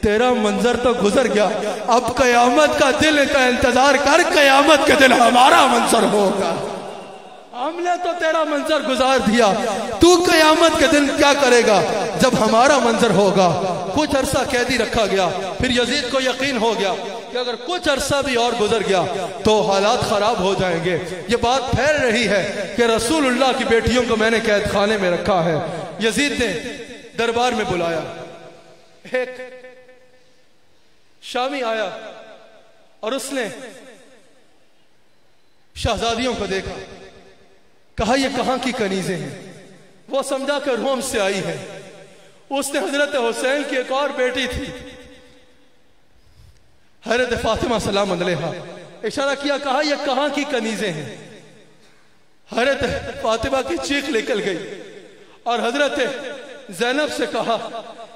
تیرا منظر تو گزر گیا، اب قیامت کا دن کا انتظار کر، قیامت کے دن ہمارا منظر ہوگا۔ ہم نے تو تیرا منظر گزار دیا، تو قیامت کے دن کیا کرے گا جب ہمارا منظر ہوگا۔ کچھ عرصہ قیدی رکھا گیا، پھر یزید کو یقین ہو گیا کہ اگر کچھ عرصہ بھی اور گزر گیا تو حالات خراب ہو جائیں گے۔ یہ بات پھیل رہی ہے کہ رسول اللہ کی بیٹیوں کو میں نے قید خانے میں رکھا ہے۔ یزید نے دربار میں بلایا، ایک شامی آیا اور اس نے شہزادیوں کو دیکھا، کہا یہ کہاں کی کنیزیں ہیں؟ وہ سمجھا کہ روم سے آئی ہے۔ اس نے حضرت حسین کی ایک اور بیٹی تھی حضرت فاطمہ سلام علیہا، اشارہ کیا، کہا یہ کہاں کی کنیزیں ہیں؟ حضرت فاطمہ کی چیخ نکل گئی اور حضرت زینب سے کہا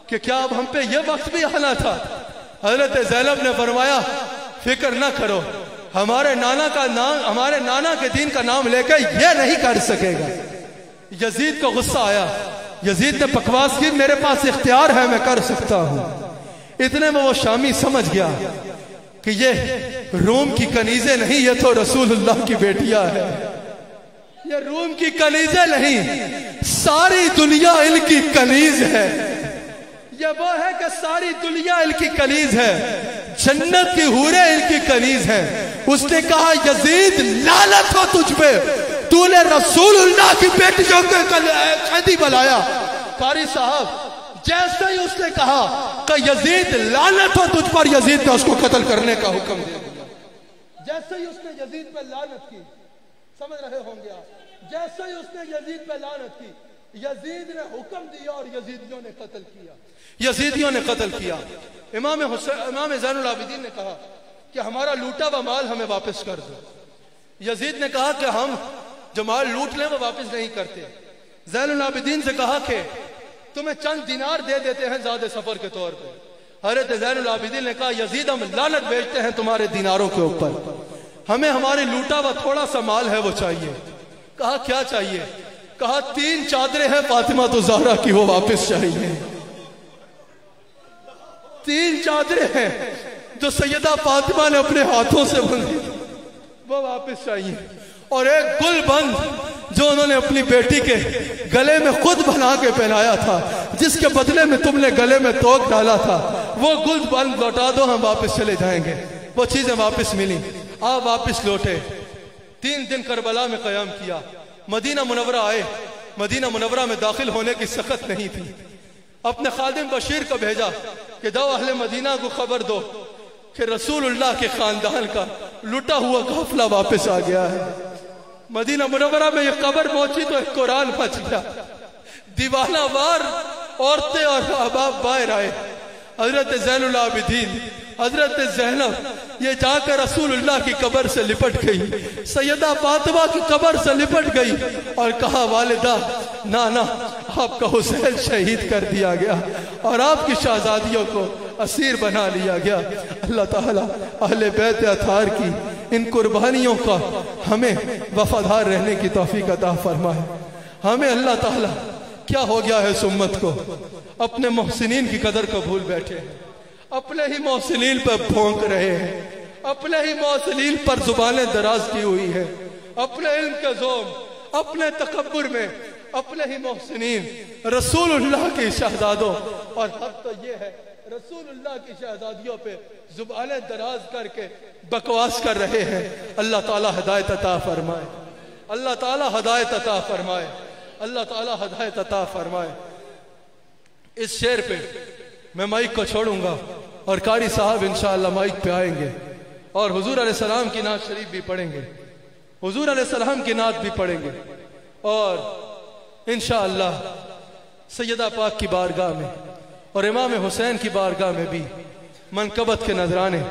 کہ کیا اب ہم پہ یہ وقت بھی آنا تھا؟ حضرت زینب نے فرمایا فکر نہ کرو، ہمارے نانا کے دین کا نام لے کے یہ نہیں کر سکے گا۔ یزید کو غصہ آیا، یزید نے بکواس کی، میرے پاس اختیار ہے میں کر سکتا ہوں۔ اتنے میں وہ شامی سمجھ گیا کہ یہ روم کی کنیزیں نہیں، یہ تو رسول اللہ کی بیٹیاں ہیں۔ یہ روم کی کنیزیں نہیں، ساری دنیا ان کی کنیز ہے۔ یہ وہ ہے کہ ساری دنیا ان کی کنیز ہے، جنت کی حوریں ان کی کنیز ہیں۔ اس نے کہا یزید لعنت ہو تجھ پہ، تو نے رسول اللہ کی بیٹیوں کو قیدی بنایا۔ قاری صاحب جیسے ہی اس نے کہا کہ یزید لعنت ہو تجھ پر، یزید نے اس کو قتل کرنے کا حکم دیا۔ جیسے ہی اس نے یزید پہ لعنت کی، سمجھ رہے ہوں گے آپ، جیسے ہی اس نے یزید پہ لعنت کی، یزید نے حکم دیا اور یزیدیوں نے قتل کیا۔ یزیدیوں نے قتل کیا۔ امام زین العابدین نے کہا کہ ہمارا لوٹا ہوا مال ہمیں واپس کر دو۔ یزید نے کہا کہ ہم جو مال لوٹ لیں وہ واپس نہیں کرتے۔ زین العابدین سے کہا کہ تمہیں چند دینار دے دیتے ہیں زیادہ سفر کے طور پہ۔ حضرت زین العابدین نے کہا یزید ہم لعنت بھیجتے ہیں تمہارے دیناروں کے اوپر، ہمیں ہمارے لوٹا ہوا تھوڑا سا مال ہے وہ چاہیے۔ کہا کیا چاہیے؟ کہا 3 چادریں ہیں فاطمہ تو زہرا کی، وہ واپس چاہیے۔ 3 چادریں ہیں جو سیدہ فاطمہ نے اپنے ہاتھوں سے بندھی، وہ واپس چاہیے۔ اور ایک گل بند جو انہوں نے اپنی بیٹی کے گلے میں خود بنا کے پہنایا تھا، جس کے بدلے میں تم نے گلے میں توق ڈالا تھا، وہ گل بند لوٹا دو، ہم واپس چلے جائیں گے۔ وہ چیزیں واپس ملی، آپ واپس لوٹے۔ 3 دن کربلا میں قیام کیا، مدینہ منورہ آئے۔ مدینہ منورہ میں داخل ہونے کی سخت نہیں تھی۔ اپنے خادم بشیر کو بھیجا کہ دو اہل مدینہ کو خبر دو کہ رسول اللہ کے خاندان کا لٹا ہوا قافلہ واپس آ گیا ہے۔ مدینہ منورہ میں یہ خبر پہنچی تو ایک قرآن پھنس گیا، دیوانہ وار عورتیں اور احباب باہر آئے۔ حضرت زین العابدین، حضرت زینب یہ جا کر رسول اللہ کی قبر سے لپٹ گئی، سیدہ فاطمہ کی قبر سے لپٹ گئی اور کہا والدہ نانا آپ کا حسین شہید کر دیا گیا اور آپ کی شہزادیوں کو اسیر بنا لیا گیا۔ اللہ تعالیٰ اہل بیت اطہار کی ان قربانیوں کا ہمیں وفادار رہنے کی توفیق عطا فرمائے۔ ہمیں اللہ تعالیٰ کیا ہو گیا ہے اس امت کو، اپنے محسنین کی قدر کو بھول بیٹھے ہیں، اپنے ہی محسنین پر بھونک رہے ہیں، اپنے ہی محسنین پر زبانیں دراز کی ہوئی ہے، اپنے علم کے ذوق، اپنے تکبر میں اپنے ہی محسنین رسول اللہ کی شہزادوں، اور حد تو یہ ہے رسول اللہ کی شہزادیوں پہ زبانیں دراز کر کے بکواس کر رہے ہیں۔ اللہ تعالیٰ ہدایت عطا فرمائے، اللہ تعالیٰ ہدایت عطا فرمائے، اللہ تعالیٰ ہدایت عطا فرمائے۔ اس شعر پہ میں مائک کو چھوڑوں گا اور قاری صاحب انشاءاللہ مائک پہ آئیں گے اور حضور علیہ السلام کی نعت شریف بھی پڑھیں گے، حضور علیہ السلام کی نعت بھی پڑھیں گے اور انشاءاللہ سیدہ پاک کی بارگاہ میں اور امام حسین کی بارگاہ میں بھی منقبت کے نذرانے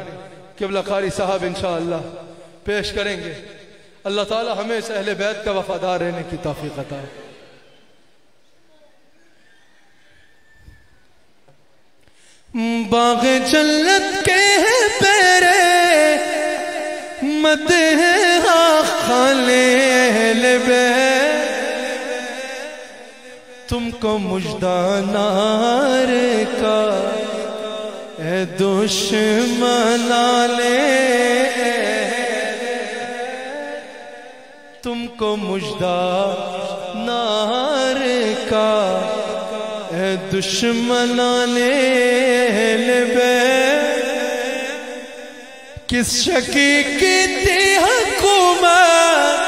قبلہ قاری صاحب انشاءاللہ پیش کریں گے. اللہ تعالی ہمیں اس اہل بیت کا وفادار رہنے کی توفیق عطا. باغ جنت کے پیرے مدح خالے اہل بیت تم کو مژدہ نار کا اے دشمنان تم کو مژدہ نار کا اے دشمنان اہل بیت کس شکی کی تھی حکومت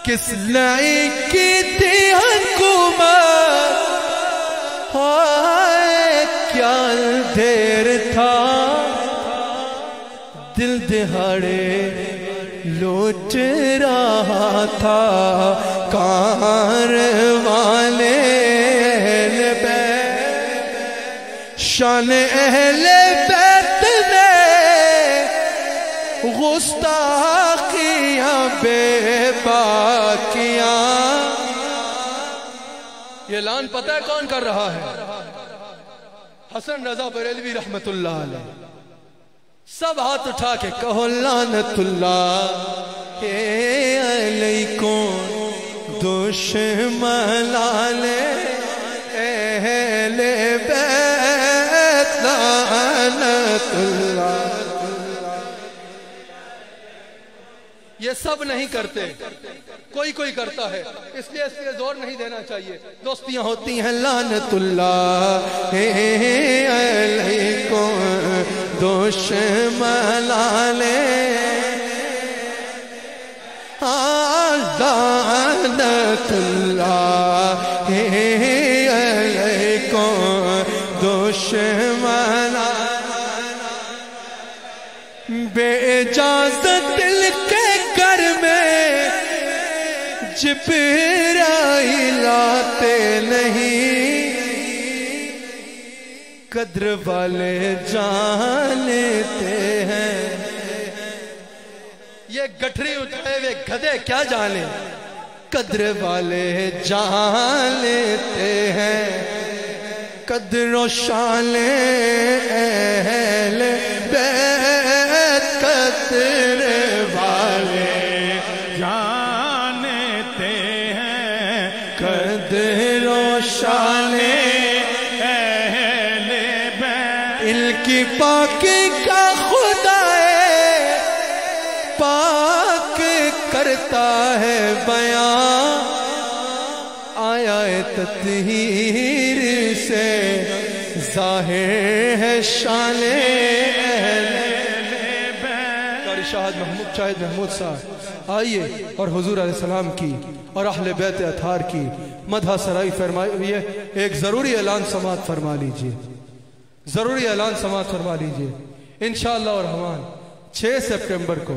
کس لائی کی تھی حکومت ہائے کیا دیر تھا دل دہاڑے لوٹ رہا تھا کار والے اہل بیت شان اہل بیت میں گستاخیاں بے باکیاں. یہ اعلان پتہ ہے کون کر رہا ہے؟ حسن رضا بریلوی رحمت اللہ علیہ. سب ہاتھ اٹھا کے کہو لعنت اللہ علیکم دشمنان اہل بیت لعنت اللہ. یہ سب نہیں کرتے, کوئی کوئی کرتا ہے, اس لیے زور نہیں دینا چاہیے. دوستیاں ہوتی ہیں. لعنت اللہ علیکم دشمنان لعنت اللہ علیکم دشمنان بے اجازت دل کے گھر میں جبرائیل آتے نہیں قدر والے جان لیتے ہیں. یہ گٹھری اٹھائے ہوئے گدھے کیا جانے قدر والے جان لیتے ہیں. قدر و شان اہل بیت قدر والے جانتے ہیں. قدر و شان اہل بیت ان کی پاکی کا خدا پاک کرتا ہے بیان. آیا تطہیر سے ظاہر ہے شان اہل بیت. قاری شاہد شاہد محمود صاحب آئیے اور حضور علیہ السلام کی اور اہل بیت اطہار کی مدح سرائی فرمائیے. ایک ضروری اعلان سماعت فرما لیجئے, ضروری اعلان سماعت فرما لیجئے. انشاءاللہ الرحمن 6 سپٹمبر کو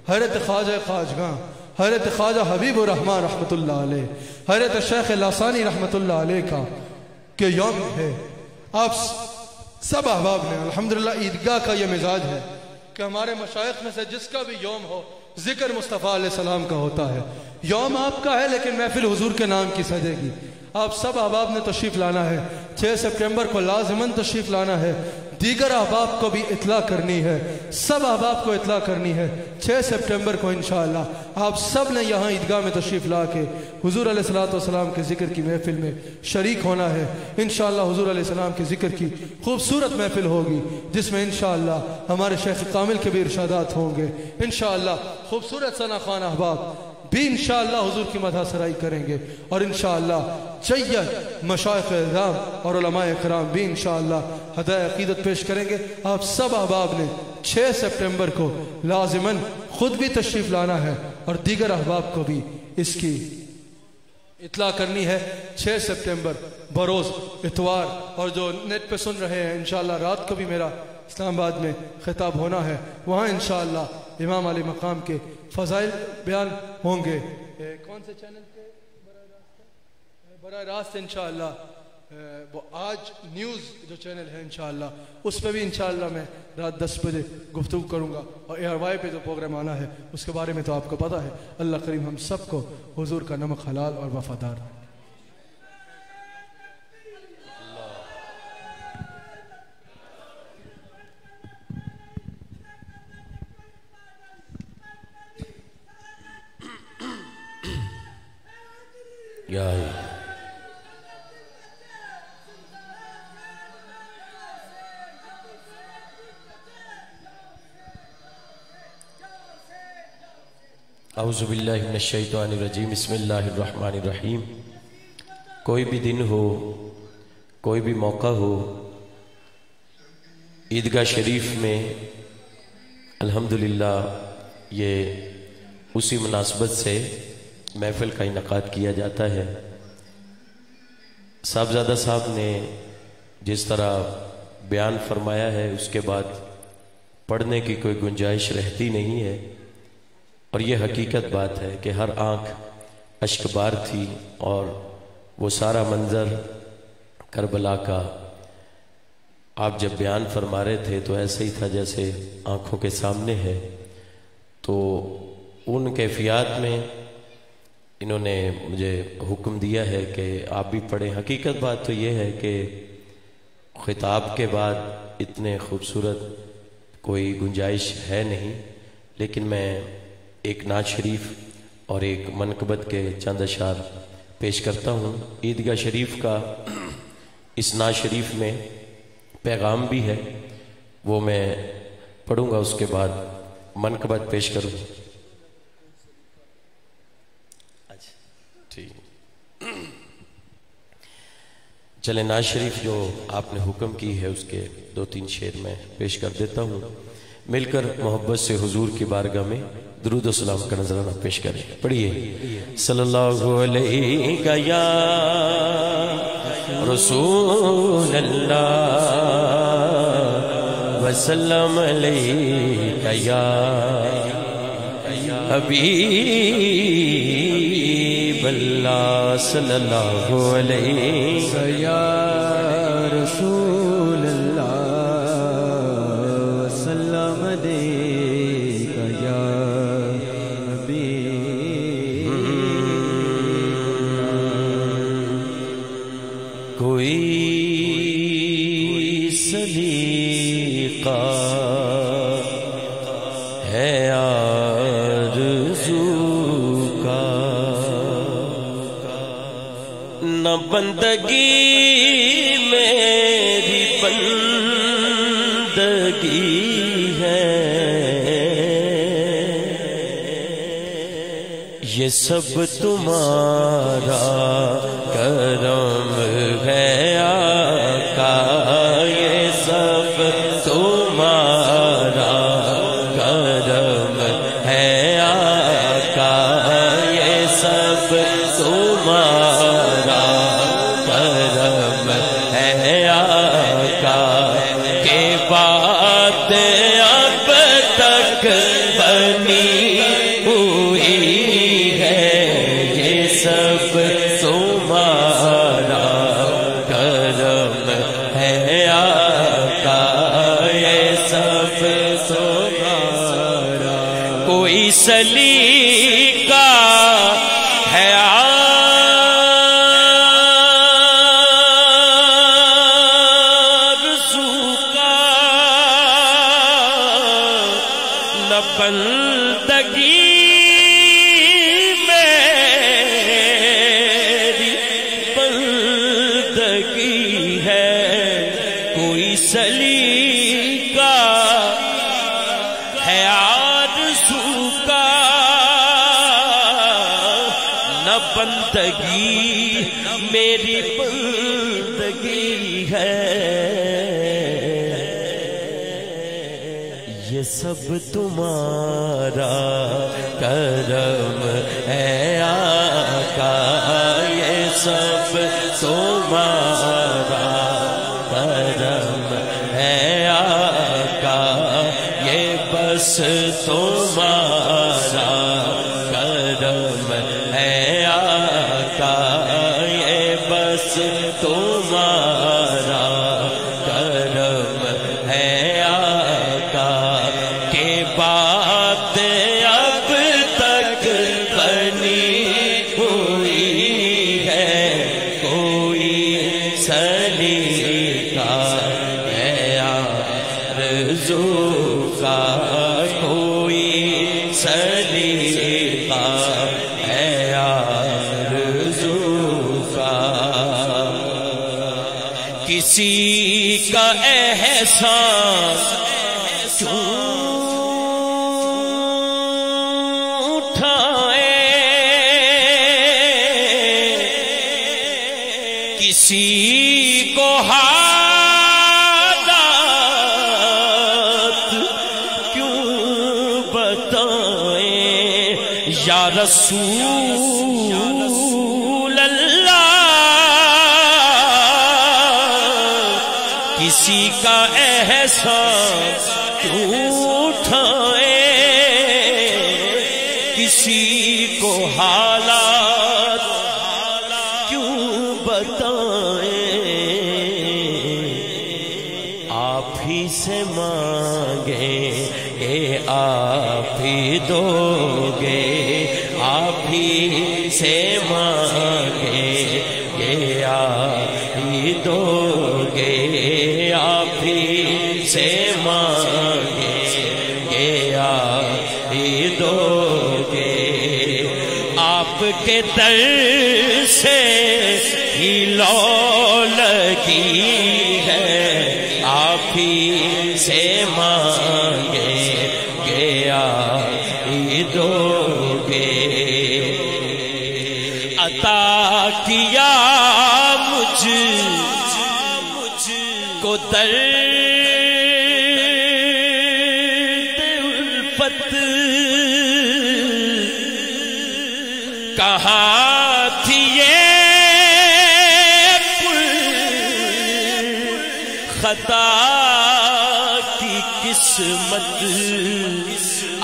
حضرت خواجہ خواجگاں حضرت خواجہ حبیب الرحمن رحمت اللہ علیہ حضرت شیخ لاسانی رحمت اللہ علیہ کا کہ یوم ہے. آپ سب احباب نے الحمدللہ عیدگاہ کا یہ مزاج ہے کہ ہمارے مشائخ میں سے جس کا بھی یوم ہو ذکر مصطفیٰ علیہ السلام کا ہوتا ہے. یوم آپ کا ہے لیکن محفل حضور کے نام کی سجے گی. آپ سب احباب نے تشریف لانا ہے. 6 سپٹمبر کو لازماً تشریف لانا ہے. دیگر احباب کو بھی اطلاع کرنی ہے, سب احباب کو اطلاع کرنی ہے. 6 سپٹمبر کو انشاءاللہ آپ سب نے یہاں عیدگاہ میں تشریف لا کے حضور علیہ السلام کے ذکر کی محفل میں شریک ہونا ہے. انشاءاللہ حضور علیہ السلام کے ذکر کی خوبصورت محفل ہوگی جس میں انشاءاللہ ہمارے شیخ کامل کے بھی ارشادات ہوں گے. انشاءاللہ خوبصورت ثنا خوان احباب بھی انشاءاللہ حضور کی مدح سرائی کریں گے اور انشاءاللہ جید مشائخ اعظام اور علماء اکرام بھی انشاءاللہ ہدایہ عقیدت پیش کریں گے. آپ سب احباب نے 6 سپٹمبر کو لازماً خود بھی تشریف لانا ہے اور دیگر احباب کو بھی اس کی اطلاع کرنی ہے. 6 سپٹمبر بروز اتوار, اور جو نیٹ پہ سن رہے ہیں انشاءاللہ رات کو بھی میرا اسلام آباد میں خطاب ہونا ہے. وہاں انشاءاللہ امام علی مقام کے فضائل بیان ہوں گے. کون سے چینل پہ؟ براہ راست انشاءاللہ وہ آج نیوز جو چینل ہے انشاءاللہ اس پہ بھی انشاءاللہ میں رات 10 بجے گفتگو کروں گا، اور ARY پہ جو پروگرام آنا ہے اس کے بارے میں تو آپ کو پتہ ہے۔ اللہ کریم ہم سب کو حضور کا نمک حلال اور وفادار۔ اعوذ باللہ من الشیطان الرجیم، بسم اللہ الرحمن الرحیم۔ کوئی بھی دن ہو، کوئی بھی موقع ہو، عیدگاہ شریف میں الحمدللہ یہ اسی مناسبت سے محفل کا انعقاد کیا جاتا ہے۔ صاحبزادہ صاحب نے جس طرح بیان فرمایا ہے اس کے بعد پڑھنے کی کوئی گنجائش رہتی نہیں ہے، اور یہ حقیقت بات ہے کہ ہر آنکھ اشک بار تھی، اور وہ سارا منظر کربلا کا آپ جب بیان فرما رہے تھے تو ایسے ہی تھا جیسے آنکھوں کے سامنے ہے۔ تو ان کیفیات میں انہوں نے مجھے حکم دیا ہے کہ آپ بھی پڑھیں۔ حقیقت بات تو یہ ہے کہ خطاب کے بعد اتنے خوبصورت کوئی گنجائش ہے نہیں، لیکن میں ایک نعت شریف اور ایک منقبت کے چند اشعار پیش کرتا ہوں۔ عیدگاہ شریف کا اس نعت شریف میں پیغام بھی ہے، وہ میں پڑھوں گا، اس کے بعد منقبت پیش کروں گا۔ چلیں نعت شریف جو آپ نے حکم کی ہے اس کے 2-3 شعر میں پیش کر دیتا ہوں۔ مل کر محبت سے حضور کی بارگاہ میں درود و سلام کا نذرانہ پیش کریں۔ پڑھیے۔ صلی اللہ علیہ یا رسول اللہ وسلم علیہ یا حبیب اللہ صلی اللہ علیہ یا رسول اللہ وسلم علیہ یا حبیب۔ کوئی سلیقہ ہے آرزو کا، نہ بندگی میری بندگی ہے، یہ سب تمہارا کرم ہے آقا، یہ سب تمہارا کرم ہے آقا، یہ سب تمہارا کرم ہے آقا، کہ بات اب تک بنی ہوئی ہے، یہ سب تمہارا کرم ہے آقا، یہ سب تمہارا۔ کوئی سلیقہ ہے آرزو کا، نہ بندگی میری بندگی ہے، کوئی سلیقہ ہے آرزو کا، نہ بندگی میری بندگی ہے، یہ سب تمہارا کرم ہے آقا، یہ سب تمہارا کرم ہے آقا، یہ بس تمہارا کرم ہے آقا، یہ بات اب تک بنی ہوئی ہے، کوئی سلیقہ ہے آرزو کا، کوئی سلیقہ ہے آرزو کا، کسی کا احسان کیوں اٹھائے، کسی کو حالات کیوں بتائیں، یا رسول اللہ کسی کا احساس کیوں اٹھائیں، کسی کو حالات کیوں بتائیں، آپ ہی سے مانگیں اے آپ ہی دو گے، آپ ہی سے مانگیں اے آپ ہی دو گے، آپ ہی سے مانگیں اے آپ ہی دو گے، آپ کے در سے ہی لو لگی ہے، آپ ہی سے مانگیں گے آپ ہی دو گے، عطا کیا مجھ کو درد الفت، کہاں تھی یہ خطا کی قسمت،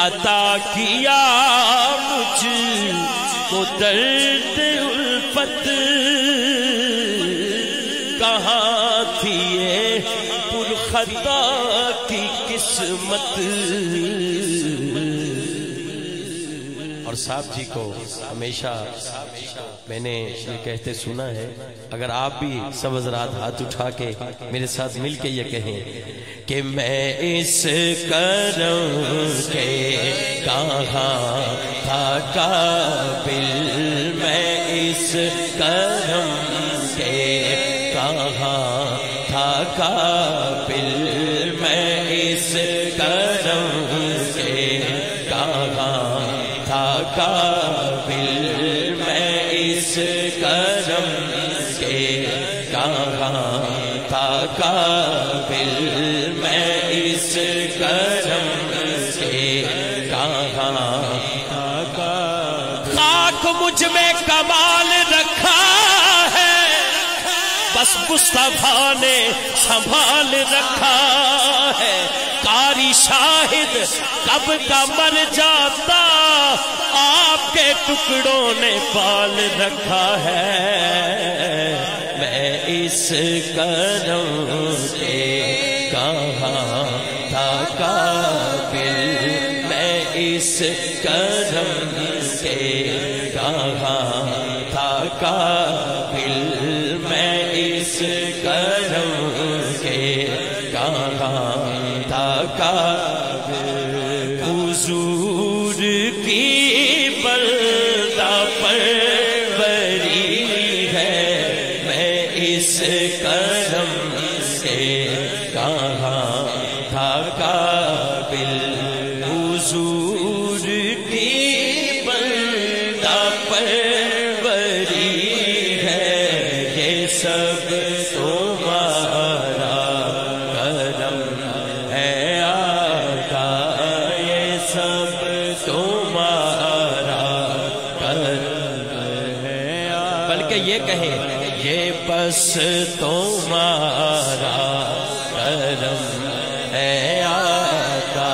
عطا کیا مجھ کو درد الفت، کہاں تھی یہ پرخطا کی قسمت۔ اور صاحب جی کو ہمیشہ میں نے یہ کہتے سنا ہے، اگر آپ بھی سب حضرات ہاتھ اٹھا کے میرے ساتھ مل کے یہ کہیں کہ میں اس کرم کے کہاں تھا قابل، میں اس کرم کے کہاں تھا قابل، میں اس کرم کے کہاں تھا قابل، میں اس کرم کے کہاں تھا قابل، میں اس کرم کے کہاں تھا قابل۔ خاک مجھ میں کمال رکھا ہے، بس مصطفیٰ نے سنبھال رکھا ہے، قاری شاہد کب کا مر جاتا، آپ کے ٹکڑوں نے پال رکھا ہے، میں اس کرم کے کہاں تھا قابل، میں اس کرم کے کہاں تھا قابل، میں اس کرم کے کہاں تھا قابل۔ حضور کی بلدہ پروری ہے، میں اس کرم سے کہاں تھا قابل، حضور کی بلدہ پروری ہے، یہ سب تمہارا کرم ہے آقا، یہ سب تمہارا کرم ہے آقا، بلکہ یہ کہیں یہ بس تمہارا کرم ہے آقا،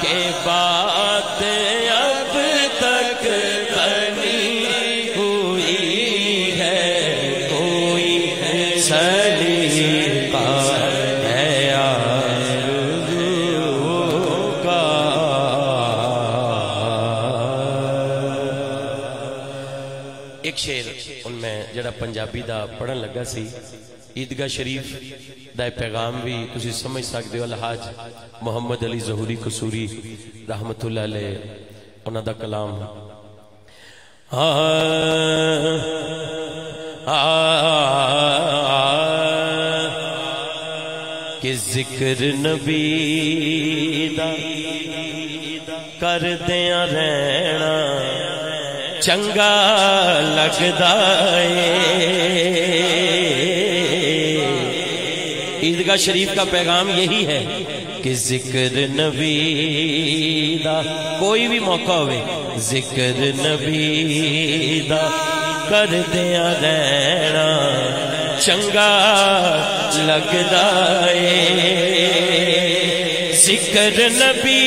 کہ بات اب تک بنی ہوئی ہے، کوئی سلیقہ ہے آرزو کا۔ ایک شعر ان میں جڑا پنجابی دا پڑھن لگا سی عیدگاہ شریف دا پیغام بھی تسی سمجھ سکتے ہو الحاج محمد علی ظہوری قصوری رحمت اللہ علیہ انہاں دا کلام کہ ذکر نبی دا کر دیاں رہنا چنگا لگدا ہے عیدگاہ شریف کا پیغام یہی ہے کہ ذکر نبی دا کوئی بھی موقع ہوئے ذکر نبی دا کر دیاں رہنا چنگا لگدا ہے ذکر نبی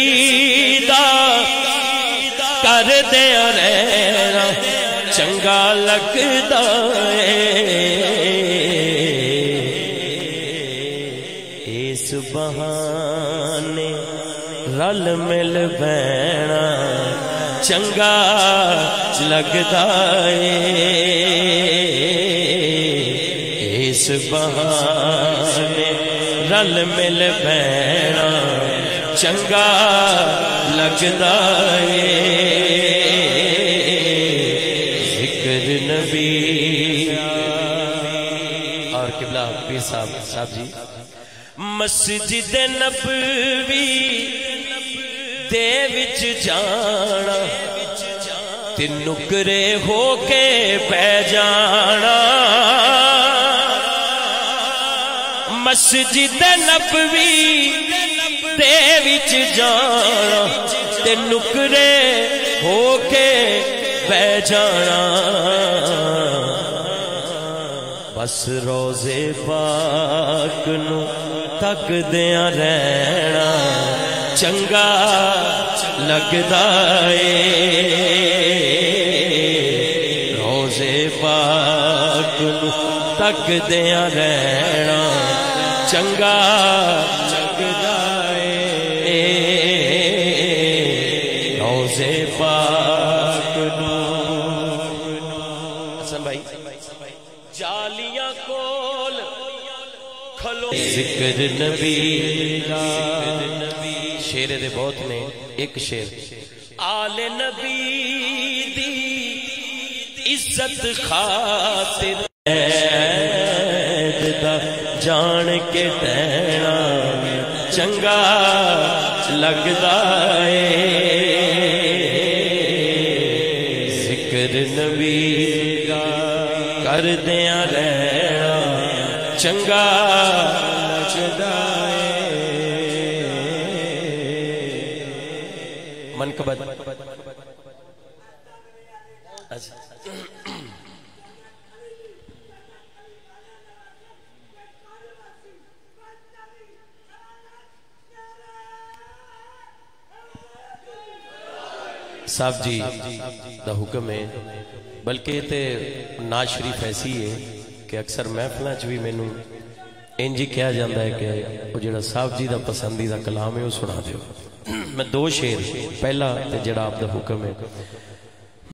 دا کر دیاں رہنا چنگا لگدا ہے اس بہانے رل مل بہنا چنگا لگدا ہے اس بہانے رل مل بہنا چنگا لگدا ہے ذکر نبی اور قبلہ پیر صاحب جی مسجد نبوی دے وچ جانا تے نکرے ہو کے بہ جانا مسجد نبوی دے وچ جانا تے نکرے ہو کے بہ جانا بس روزے پاک نو تک دیاں رہنا چنگا لگدا ہے روزے پاک نو تک دیاں رہنا چنگا لگدا ہے روزے پاک نو حسن بھائی جالیاں کول کھلو ذکر نبی شیر دے بہت نے ایک شیر آل نبی دی عزت خاطر دا جان کے ٹہنا چنگا لگدا ہے ذکر نبی دا کر دیاں رہنا چنگا لگدا ہے منقبت صاحب جی دا حکم ہے بلکہ تے ناز شریف ایسی ہے کہ اکثر محفلاں چ بھی مینوں انج کہا جاتا ہے کہ وہ جڑا صاحب جی دا پسندیدہ کلام ہے وہ سنا دیو میں دو شعر پہلا تے جڑا آپ دا حکم ہے